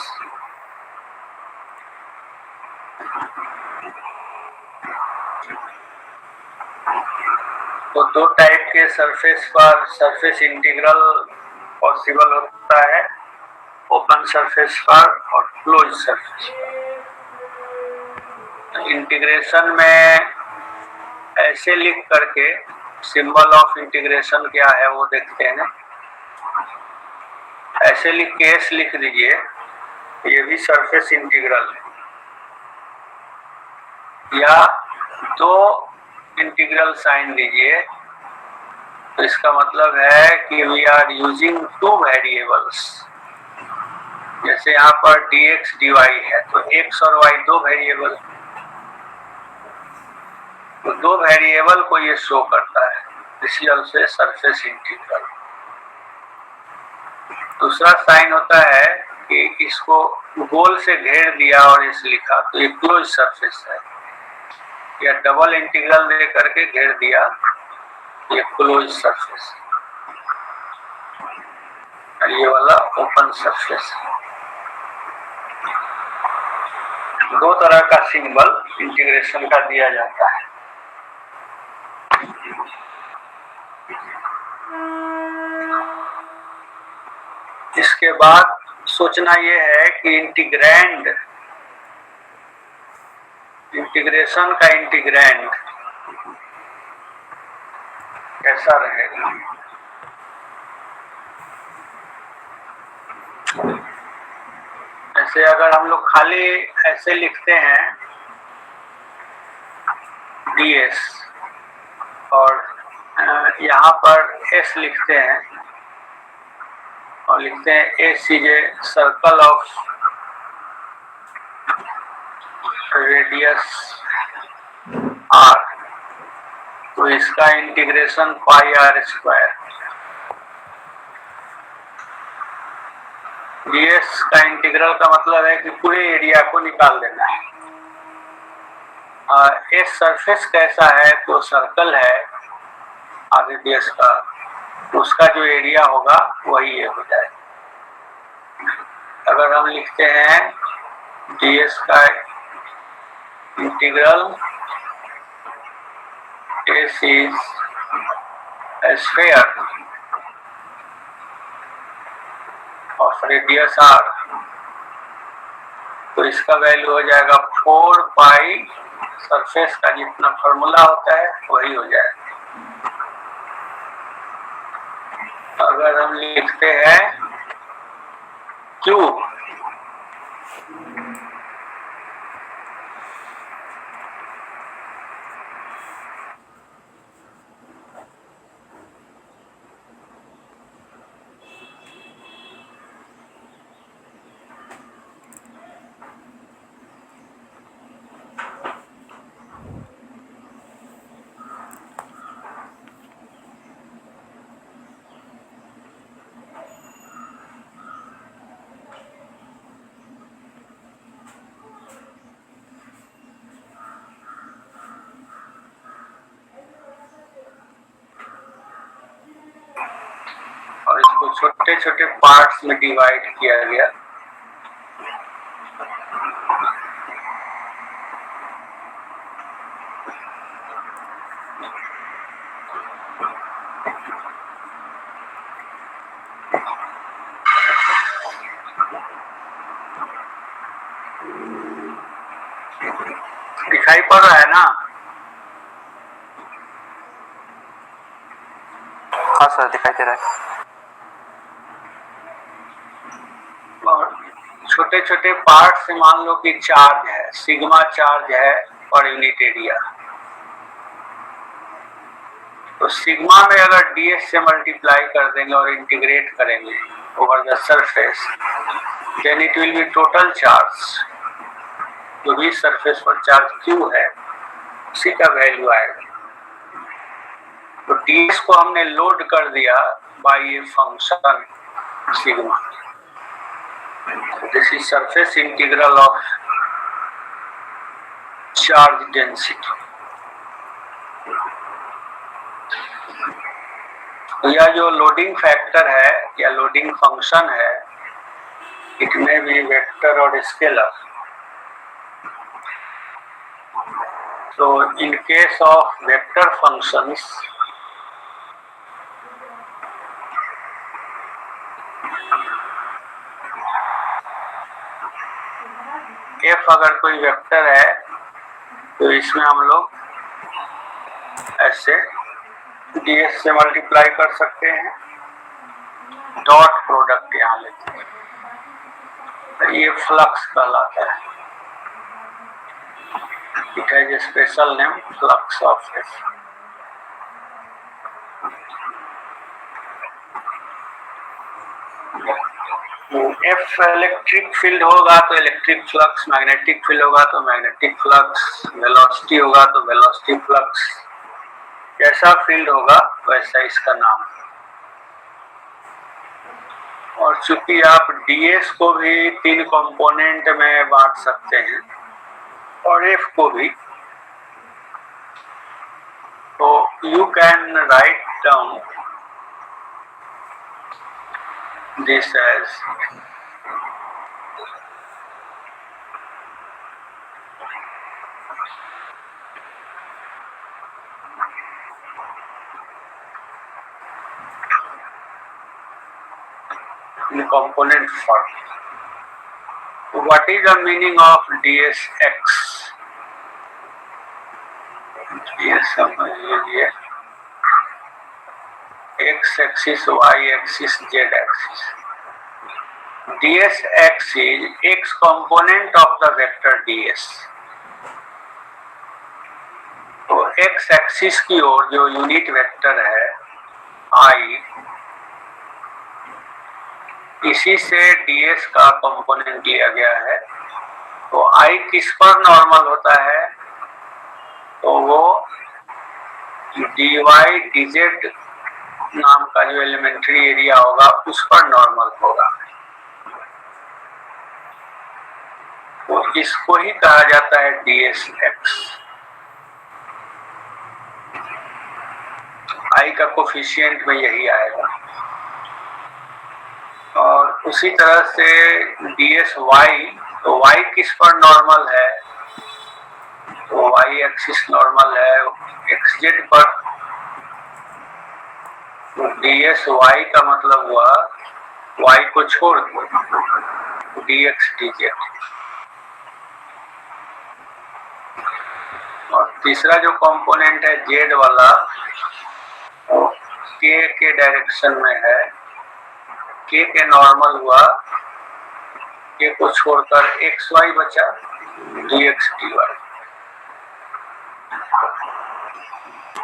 Speaker 1: तो दो टाइप के सरफेस पर सरफेस इंटीग्रल पॉसिबल होता है, ओपन सरफेस पर और क्लोज सरफेस पर। इंटीग्रेशन में ऐसे लिख करके सिंबल ऑफ इंटीग्रेशन क्या है वो देखते हैं। ऐसे लिख के S लिख दीजिए, ये भी सरफेस इंटीग्रल है। या दो इंटीग्रल साइन दीजिए तो इसका मतलब है कि we are using two variables. जैसे यहाँ पर dx dy है तो x और y दो वेरिएबल, तो दो वेरिएबल को ये शो करता है। This is also surface integral. दूसरा साइन होता है कि इसको गोल से घेर दिया और इस लिखा तो ये क्लोज सरफेस है, या डबल इंटीग्रल दे करके घेर दिया ये क्लोज सरफेस, और ये वाला ओपन सरफेस। दो तरह का सिंबल इंटीग्रेशन का दिया जाता है। इसके बाद सोचना ये है कि इंटीग्रेशन का इंटीग्रैंड कैसा रहेगा। जैसे अगर हम लोग खाली ऐसे लिखते हैं ds और यहाँ पर s लिखते हैं और लिखते हैं s is a circle of radius r, तो इसका इंटीग्रेशन पाई r स्क्वायर। ds का इंटीग्रल का मतलब है कि पूरे एरिया को निकाल देना है। इस सरफेस कैसा है, तो सर्कल है r रेडियस का, उसका जो एरिया होगा वही ये हो जाएगा। अगर हम लिखते हैं ds का integral s is a sphere of radius r, तो इसका वैल्यू हो जाएगा 4 पाई सरफेस का जितना फॉर्मूला होता है वही हो जाएगा। अगर हम लिखते हैं q, और इसको छोटे छोटे पार्ट्स में डिवाइड किया गया। दिखाई पड़ रहा है ना?
Speaker 2: हाँ सर, दिखाई दे रहा है।
Speaker 1: और छोटे छोटे पार्ट से मान लो कि चार्ज है, सिग्मा चार्ज है पर यूनिट एरिया, तो सिग्मा में अगर ds से मल्टीप्लाई कर देंगे और इंटीग्रेट करेंगे over the surface, then it will be total charge. जो भी सरफेस पर चार्ज q है उसी का वैल्यू आएगा। तो ds को हमने लोड कर दिया by a function sigma. This is surface integral of charge density. यह जो लोडिंग फैक्टर है या लोडिंग फंक्शन है, इट में भी वेक्टर और scalar. So in case of vector functions, f अगर कोई वेक्टर है तो इसमें हम लोग ऐसे ds से मल्टीप्लाई कर सकते हैं, डॉट प्रोडक्ट यहाँ लेते हैं, तो ये फ्लक्स कहलाता है। It has a special name, flux of f. F electric field होगा तो इलेक्ट्रिक फ्लक्स, मैग्नेटिक फील्ड होगा तो मैग्नेटिक फ्लक्स, वेलोसिटी होगा तो वेलोसिटी फ्लक्स। जैसा फील्ड होगा वैसा इसका नाम है। और चूंकि आप ds को भी 3 कंपोनेंट में बांट सकते हैं और f को भी, तो you can write down this as in component form. What is the meaning of dsx? ds समझ लीजिए, x axis, y axis, z axis. dsx is x component of the vector ds। तो x axis की ओर जो unit vector है i, इसी से ds का component लिया गया है। तो i किस पर नॉर्मल होता है? तो वो dy dz नाम का जो एलिमेंट्री एरिया होगा उस पर नॉर्मल होगा। तो इसको ही कहा जाता है dsx। i का कोफिशिएंट में यही आएगा। और उसी तरह से dsy, तो y किस पर नॉर्मल है? तो y एक्सिस नॉर्मल है xz पर। तो dsy का मतलब हुआ y को छोड़ dx dz। और तीसरा जो कंपोनेंट है z वाला, तो k के डायरेक्शन में है। k के नॉर्मल हुआ, k को छोड़कर xy बचा dx dy।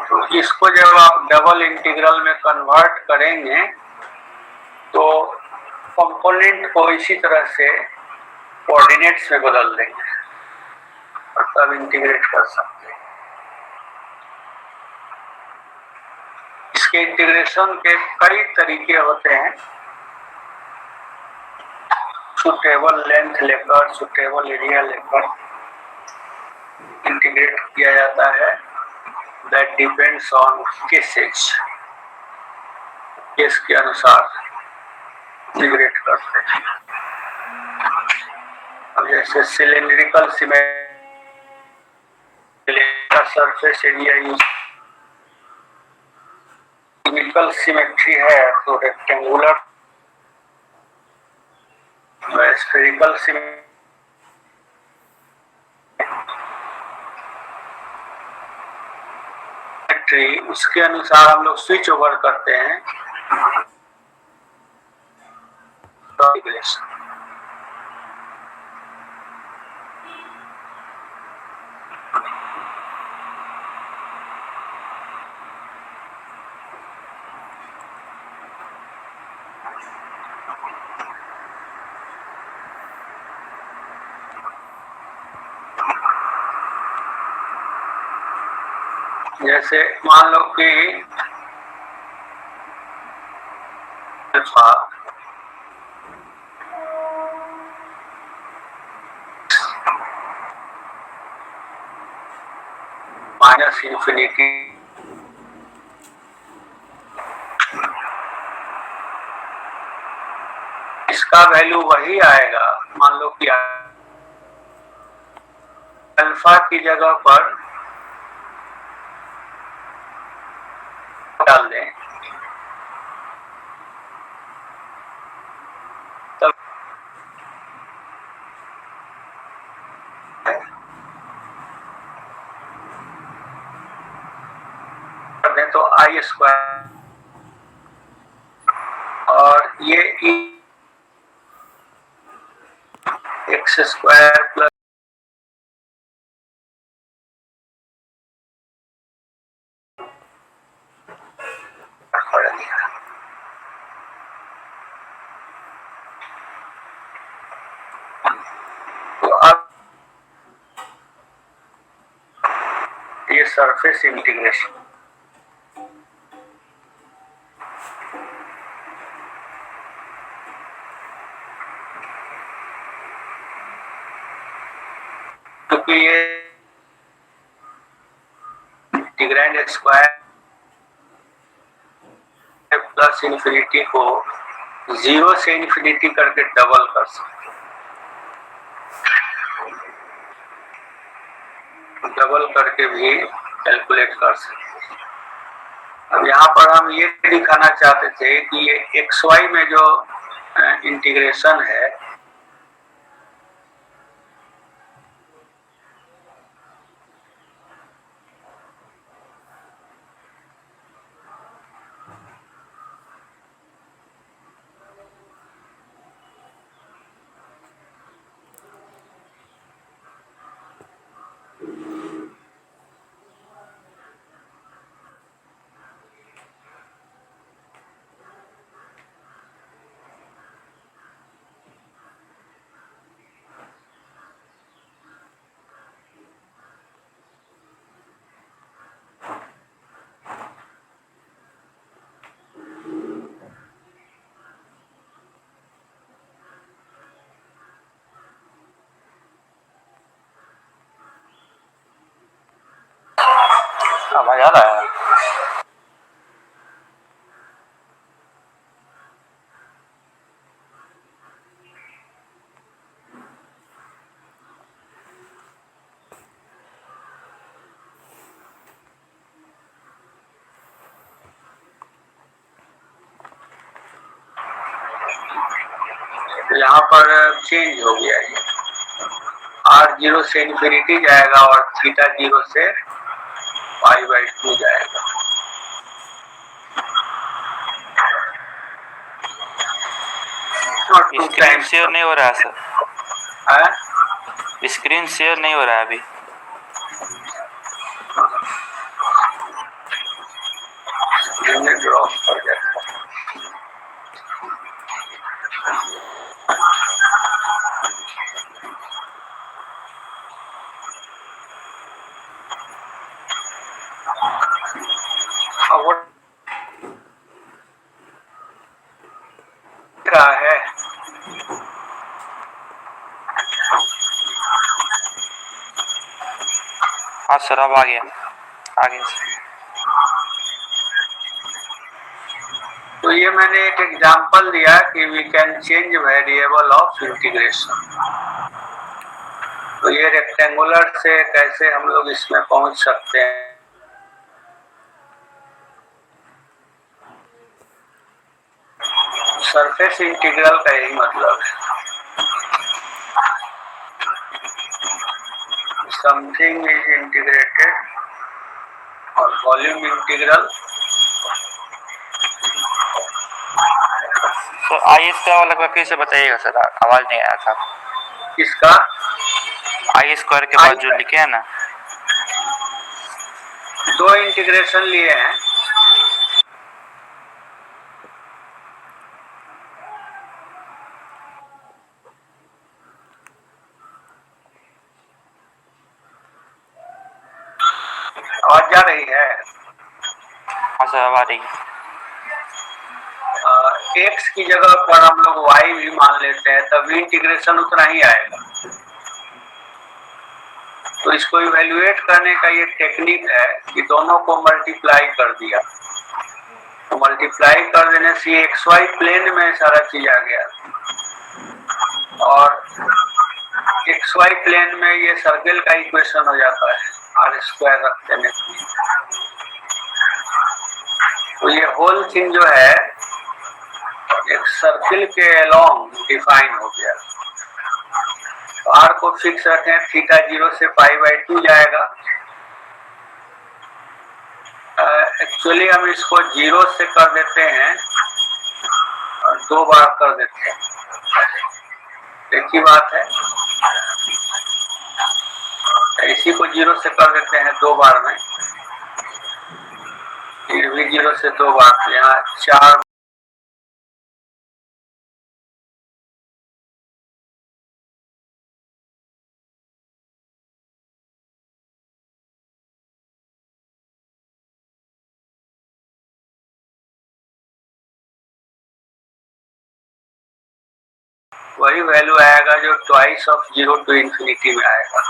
Speaker 1: तो इसको जब आप डबल इंटीग्रल में कन्वर्ट करेंगे तो कंपोनेंट को इसी तरह से कोऑर्डिनेट्स में बदल देंगे और तब इंटीग्रेट कर सकते हैं। इसके इंटीग्रेशन के कई तरीके होते हैं। सुटेबल लेंथ लेकर, सुटेबल एरिया लेकर इंटीग्रेट किया जाता है। That depends on cases, case के अनुसार इंटीग्रेट करते हैं। अब जैसे cylindrical surface area use, symmetrical symmetry है तो रेक्टेंगुलर, स्फेरिकल सिमेट्री, उसके अनुसार हम लोग स्विच ओवर करते हैं। जैसे मान लो कि अल्फा माइनस इंफिनिटी, इसका वैल्यू वही आएगा। मान लो कि अल्फा की जगह पर डाल दें, तब कर दें तो आई स्क्वायर, और ये एक्स स्क्वायर प्लस पड़ गया। तो अब ये सरफेस इंटीग्रेशन, क्योंकि ये इंटीग्रैंड स्क्वायर प्लस इन्फिनिटी को 0 से इन्फिनिटी करके डबल कर सकते हैं, डबल करके भी कैलकुलेट कर सकते हैं। अब यहाँ पर हम ये दिखाना चाहते थे कि ये xy में जो इंटीग्रेशन है,
Speaker 2: आवाज आ रहा है?
Speaker 1: तो यहाँ पर चेंज हो गया ये, R0 से इन्फिनिटी जाएगा और थीटा 0 से π/2 जाएगा। और 2
Speaker 2: स्क्रीन
Speaker 1: टाइम्स
Speaker 2: शेयर नहीं हो रहा है सर,
Speaker 1: है।
Speaker 2: स्क्रीन शेयर नहीं हो रहा है अभी।
Speaker 1: ड्रॉप कर जाता है। अब वो रहा है
Speaker 2: हाँ सर, अब आ गया, आ गया सर।
Speaker 1: तो ये मैंने एक एग्जांपल दिया कि we can change variable of integration. तो ये रेक्टेंगुलर से कैसे हम लोग इसमें पहुंच सकते हैं। सरफेस इंटीग्रल का यही मतलब है, समथिंग इज इंटीग्रेटेड और वॉल्यूम इंटीग्रल।
Speaker 2: तो आई स्क्वायर वाला का फिर से बताइएगा सर, आवाज नहीं आया था।
Speaker 1: इसका
Speaker 2: आई स्क्वायर के बाद जो लिखे हैं ना,
Speaker 1: 2 इंटीग्रेशन लिए हैं। आवाज जा रही है?
Speaker 2: हाँ सर, अब आ रही है।
Speaker 1: एक्स की जगह पर हम लोग वाई भी मान लेते हैं, तभी इंटीग्रेशन उतना ही आएगा। तो इसको इवेल्युएट करने का ये टेक्निक है कि दोनों को मल्टीप्लाई कर दिया। तो मल्टीप्लाई कर देने से एक्स वाई प्लेन में सारा चीज आ गया, और एक्स वाई प्लेन में ये सर्कल का इक्वेशन हो जाता है R² रख देने से। तो ये होल थिंग जो है एक सर्किल के अलोंग डिफाइन हो गया। तो R को फिक्स रखें, थीटा 0 से π/2 जाएगा। एक्चुअली हम इसको 0 से कर देते हैं और 2 बार कर देते हैं, एक ही बात है। इसी को 0 से कर देते हैं 2 बार में, ये भी 0 से 2 बार, तो यहाँ 4 वही वैल्यू आएगा जो ट्वाइस ऑफ 0 to इंफिनिटी में आएगा।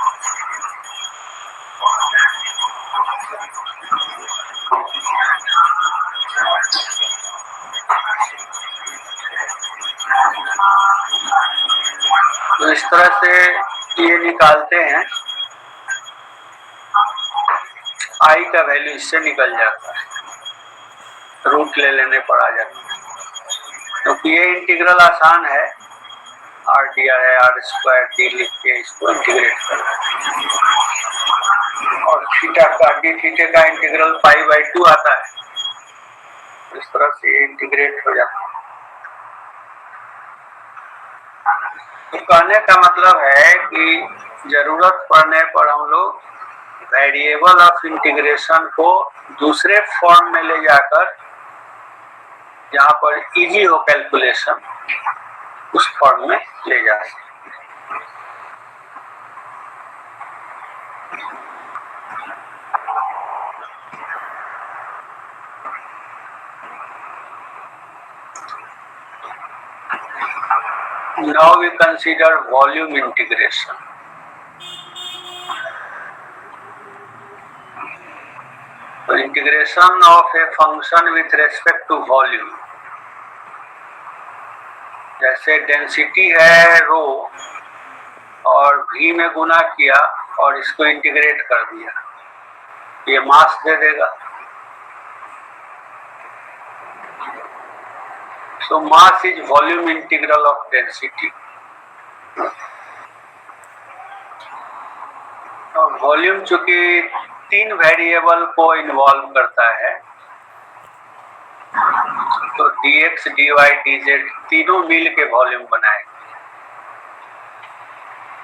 Speaker 1: तो इस तरह से ये निकालते हैं, आई का वैल्यू इससे निकल जाता है, रूट ले लेने पर आ जाता है। क्योंकि ये इंटीग्रल आसान है, R/dr है, R² d लिख के इसको इंटीग्रेट करना है, और थीटा का d थीटा का इंटीग्रल π/2 आता है। इस तरह से इंटीग्रेट हो जाता है। तो कहने का मतलब है कि जरूरत पड़ने पर हम लोग वेरिएबल ऑफ इंटीग्रेशन को दूसरे फॉर्म में ले जाकर जहाँ पर इजी हो कैलकुलेशन उस फॉर्म में ले जा सकते। Now we consider volume integration. So integration of a function with respect to volume. जैसे डेंसिटी है रो और v में गुना किया और इसको इंटीग्रेट कर दिया, ये मास दे देगा। So mass is volume integral of density. और वॉल्यूम चूंकि 3 वेरिएबल को इन्वॉल्व करता है तो dx, dy, dz तीनों मिल के वॉल्यूम बनाएंगे।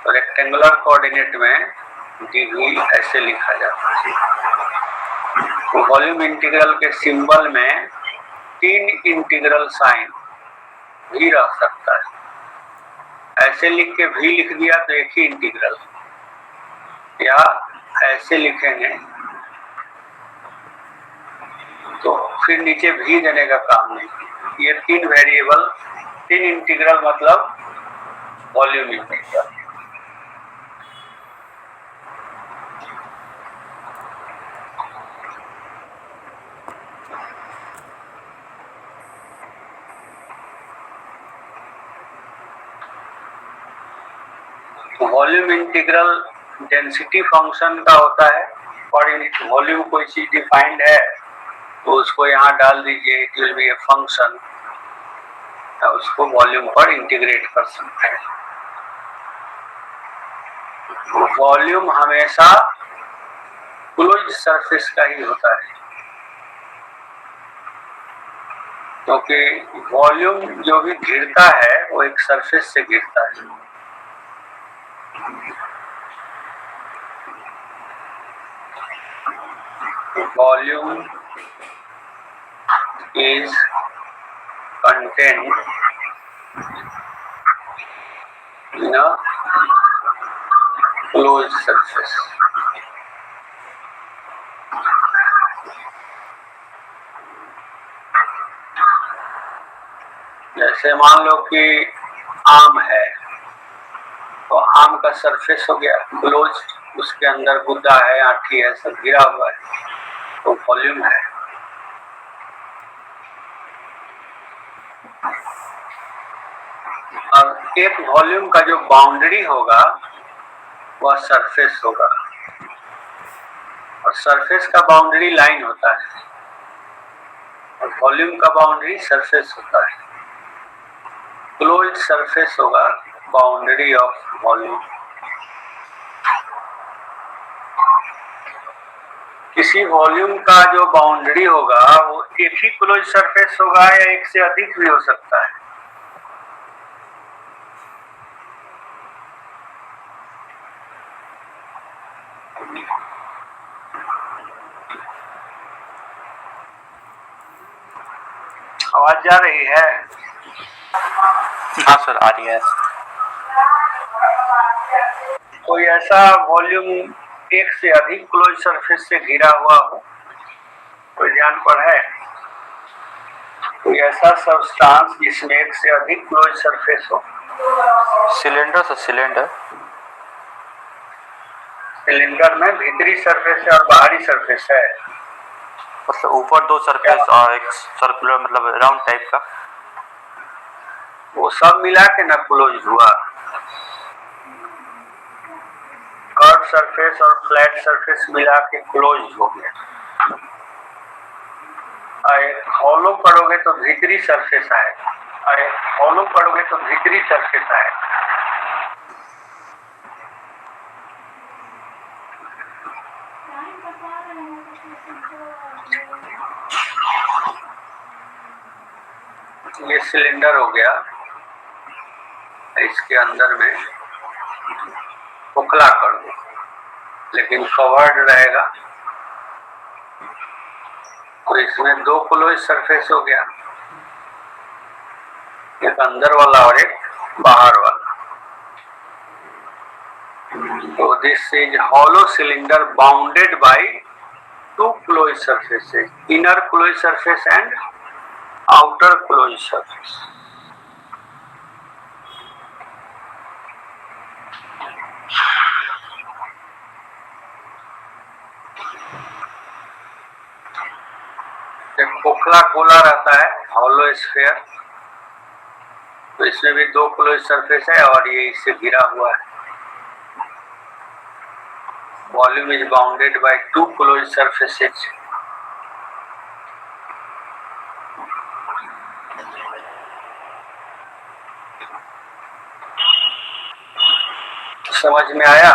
Speaker 1: तो रेक्टेंगुलर कोऑर्डिनेट में dv ऐसे लिखा जाता है। तो वॉल्यूम इंटीग्रल के सिंबल में 3 इंटीग्रल साइन भी रह सकता है। ऐसे लिख के भी लिख दिया तो एक ही इंटीग्रल, या ऐसे लिखेंगे तो फिर नीचे भी देने का काम नहीं। ये 3 वेरिएबल 3 इंटीग्रल मतलब volume integral. Volume integral density function का होता है और वॉल्यूम कोई चीज डिफाइंड है तो उसको यहाँ डाल दीजिए, it will B a function, उसको वॉल्यूम पर इंटीग्रेट कर सकते हैं। वॉल्यूम हमेशा क्लोज्ड सरफेस का ही होता है, क्योंकि वॉल्यूम जो भी घिरता है वो एक सरफेस से घिरता है। Volume is contained in a closed surface. जैसे मान लो कि आम है तो आम का सरफेस हो गया क्लोज, उसके अंदर गुद्दा है, आठी है, सब गिरा हुआ है, तो वॉल्यूम है। और एक वॉल्यूम का जो बाउंड्री होगा वह सरफेस होगा, और सरफेस का बाउंड्री लाइन होता है और वॉल्यूम का बाउंड्री सरफेस होता है। क्लोज्ड सरफेस होगा बाउंड्री ऑफ वॉल्यूम। किसी वॉल्यूम का जो बाउंड्री होगा वो एक ही क्लोज सरफेस होगा या एक से अधिक भी हो सकता है। आवाज जा रही है?
Speaker 2: हाँ सर, आ रही है।
Speaker 1: कोई ऐसा वॉल्यूम एक से अधिक क्लोज सरफेस से घिरा हुआ हो, कोई ध्यान पर है? कोई ऐसा सब्सटेंस जिसमें एक से अधिक क्लोज सरफेस हो?
Speaker 2: Cylinder sir, cylinder.
Speaker 1: सिलेंडर में भीतरी सरफेस है और बाहरी सरफेस है।
Speaker 2: मतलब ऊपर 2 सरफेस और एक सर्कुलर मतलब राउंड टाइप का,
Speaker 1: वो सब मिला के ना क्लोज हुआ। कर्व सरफेस और फ्लैट सरफेस मिला के क्लोज हो गया। एक हॉलो करोगे तो भीतरी सरफेस आएगा, एक हॉलो करोगे तो भीतरी सरफेस आएगा। ये सिलेंडर हो गया, इसके अंदर में खोखला कर दो, लेकिन कवर्ड रहेगा। तो इसमें दो क्लोज सरफेस हो गया, एक अंदर वाला और एक बाहर वाला। तो this is hollow cylinder bounded by two closed surfaces, inner closed surface and outer closed surface. एक खोखला गोला रहता है hollow sphere, तो इसमें भी दो क्लोज सरफेस है और ये इससे घिरा हुआ है। Volume is bounded by two close surfaces. समझ में आया?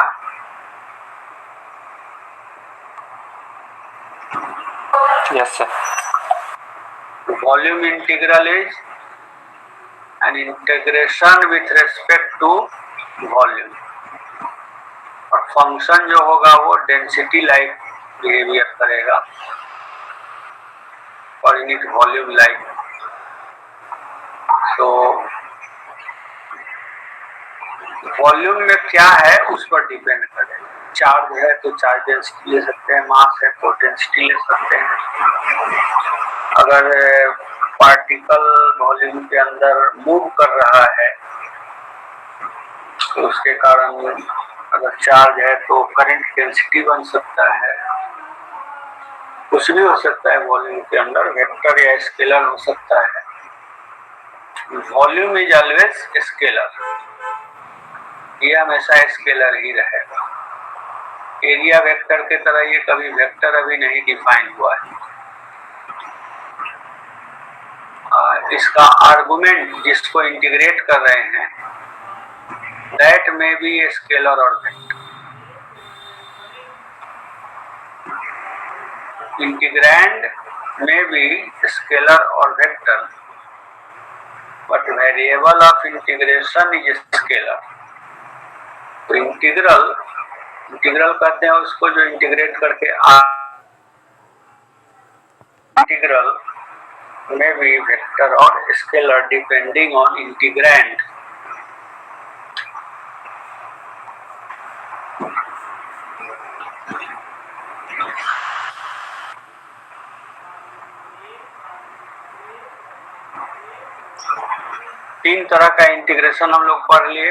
Speaker 2: Yes sir.
Speaker 1: Volume integral is an integration with respect to volume, और फंक्शन जो होगा वो डेंसिटी लाइक बिहेवियर करेगा और यूनिट वॉल्यूम लाइक। तो वॉल्यूम में क्या है उस पर डिपेंड करेगा। चार्ज है तो चार्ज डेंसिटी ले सकते हैं, मास है तो डेंसिटी ले सकते हैं। अगर पार्टिकल वॉल्यूम के अंदर मूव कर रहा है तो उसके कारण अगर चार्ज है तो करंट डेंसिटी बन सकता है। कुछ भी हो सकता है वॉल्यूम के अंदर, वेक्टर या स्केलर हो सकता है। वॉल्यूम इज ऑलवेज स्केलर, ये हमेशा स्केलर ही रहेगा। एरिया वेक्टर के तरह ये कभी वेक्टर अभी नहीं डिफाइन हुआ है। इसका आर्गुमेंट जिसको इंटीग्रेट कर रहे हैं दैट में भी स्केलर और वेक्टर। इंटीग्रैंड में भी स्केलर और vector, but variable of integration is scalar. तो इंटीग्रल कहते हैं उसको जो इंटीग्रेट करके इंटीग्रल में भी वेक्टर और स्केलर डिपेंडिंग ऑन इंटीग्रैंड। तीन तरह का इंटीग्रेशन हम लोग पढ़ लिए।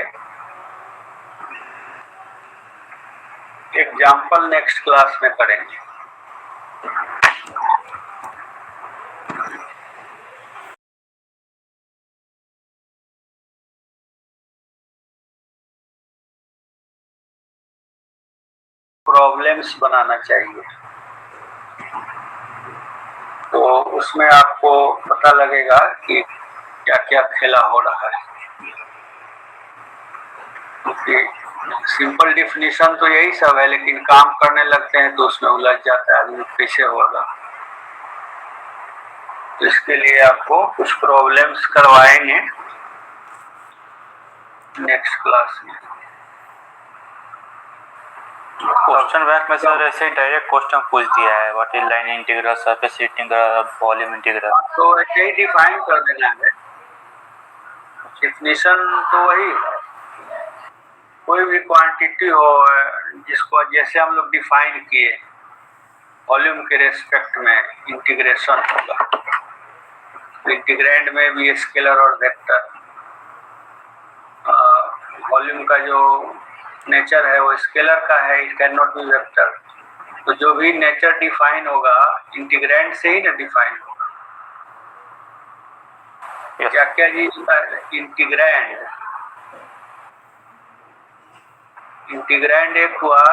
Speaker 1: एग्जाम्पल नेक्स्ट क्लास में करेंगे। प्रॉब्लम्स बनाना चाहिए, तो उसमें आपको पता लगेगा कि क्या क्या खेला हो रहा है। क्योंकि सिंपल डिफिनीशन तो यही सब है, लेकिन काम करने लगते हैं तो उसमें उलझ जाता है आदमी, कैसे होगा। तो इसके लिए आपको कुछ प्रॉब्लम्स करवाएंगे नेक्स्ट क्लास में।
Speaker 2: क्वेश्चन बैंक में सर ऐसे डायरेक्ट क्वेश्चन पूछ दिया है, what is line integral, surface integral, volume integral.
Speaker 1: तो ऐसे ही डिफाइन कर देना है, डिफिनीशन तो वही है। कोई भी क्वांटिटी हो जिसको जैसे हम लोग डिफाइन किए, वॉल्यूम के रेस्पेक्ट में इंटीग्रेशन होगा। इंटीग्रैंड में भी स्केलर और वेक्टर। वॉल्यूम का जो नेचर है वो स्केलर का है, it can not B vector. तो जो भी नेचर डिफाइन होगा इंटीग्रैंड से ही ना डिफाइन होगा। क्या क्या चीज होता है इंटीग्रैंड? इंटीग्रैंड एक हुआ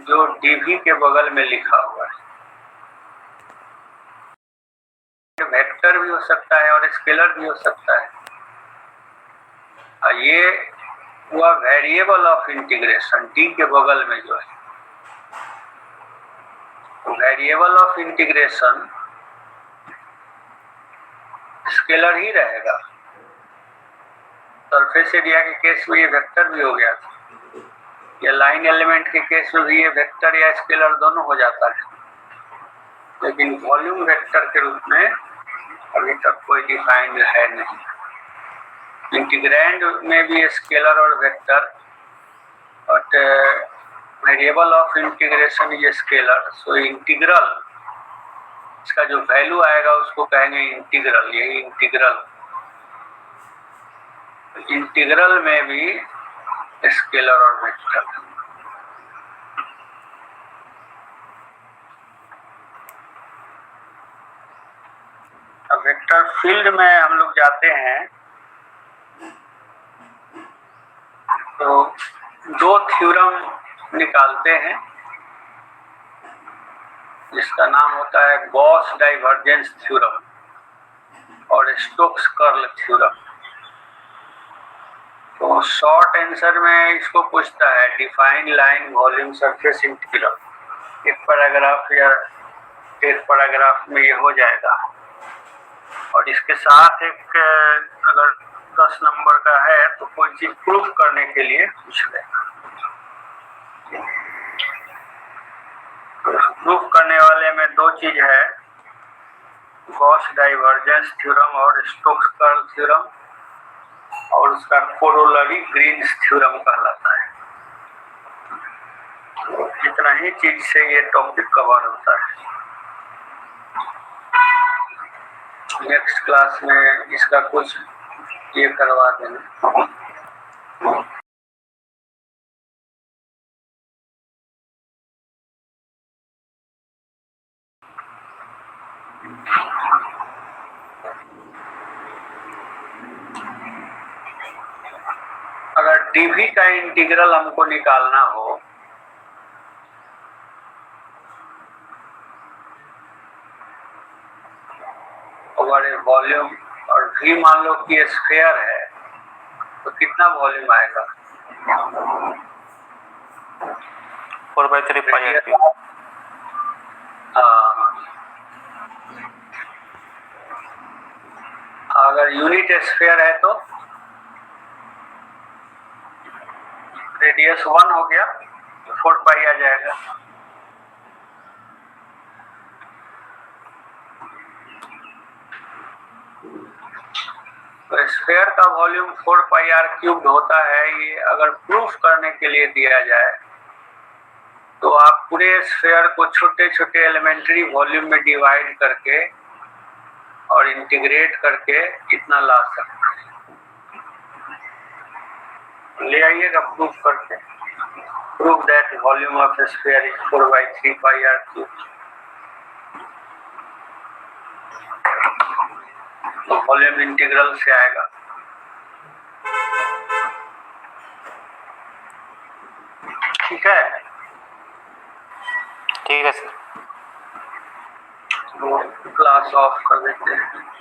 Speaker 1: जो डीवी के बगल में लिखा हुआ है। वेक्टर भी हो सकता है और स्केलर भी हो सकता है। ये हुआ वेरिएबल ऑफ इंटीग्रेशन, डी के बगल में जो है। वेरिएबल ऑफ इंटीग्रेशन स्केलर ही रहेगा। सरफेस एरिया के केस में ये वेक्टर भी हो गया था, या लाइन एलिमेंट के केस में भी ये वेक्टर या स्केलर दोनों हो जाता है, लेकिन वॉल्यूम वेक्टर के रूप में अभी तक कोई डिफाइंड है नहीं। इंटीग्रैंड में भी स्केलर और vector, but variable of integration is scalar, so integral इसका जो वैल्यू आएगा उसको कहेंगे इंटीग्रल। यही इंटीग्रल, इंटीग्रल में भी स्केलर और वेक्टर। अब वेक्टर फील्ड में हम लोग जाते हैं तो दो थ्योरम निकालते हैं जिसका नाम होता है गॉस डाइवर्जेंस थ्योरम और स्टोक्स कर्ल थ्योरम। तो शॉर्ट आंसर में इसको पूछता है define line volume surface integral. एक पैराग्राफ या 1 पैराग्राफ में ये हो जाएगा, और इसके साथ एक अगर 10 नंबर का है तो कोई चीज प्रूफ करने के लिए पूछ लेगा। प्रूफ करने वाले में दो चीज है, गॉस डाइवर्जेंस थ्योरम और स्टोक्स कर्ल थ्योरम, और उसका कोरोलरी ग्रीन्स थ्योरम कहलाता है। इतना ही चीज से ये टॉपिक कवर होता है। नेक्स्ट क्लास में इसका कुछ ये करवा देना। अगर डीवी का इंटीग्रल हमको निकालना हो अगर वॉल्यूम और v मान लो कि स्फीयर है तो कितना वॉल्यूम आएगा?
Speaker 2: 4/3 पाई आर क्यूब।
Speaker 1: अगर यूनिट स्फीयर है तो रेडियस 1 हो गया तो 4 पाई आ जाएगा। तो स्फीयर का वॉल्यूम 4 पाई आर क्यूब होता है। ये अगर प्रूफ करने के लिए दिया जाए तो आप पूरे स्फीयर को छोटे छोटे एलिमेंट्री वॉल्यूम में डिवाइड करके और इंटीग्रेट करके इतना ला सकते हैं। ले आइएगा प्रूफ करके। Proof that volume of sphere is 4/3 pi r cube. तो वॉल्यूम इंटीग्रल से आएगा। ठीक है,
Speaker 2: ठीक है सर।
Speaker 1: तो क्लास ऑफ कर देते हैं।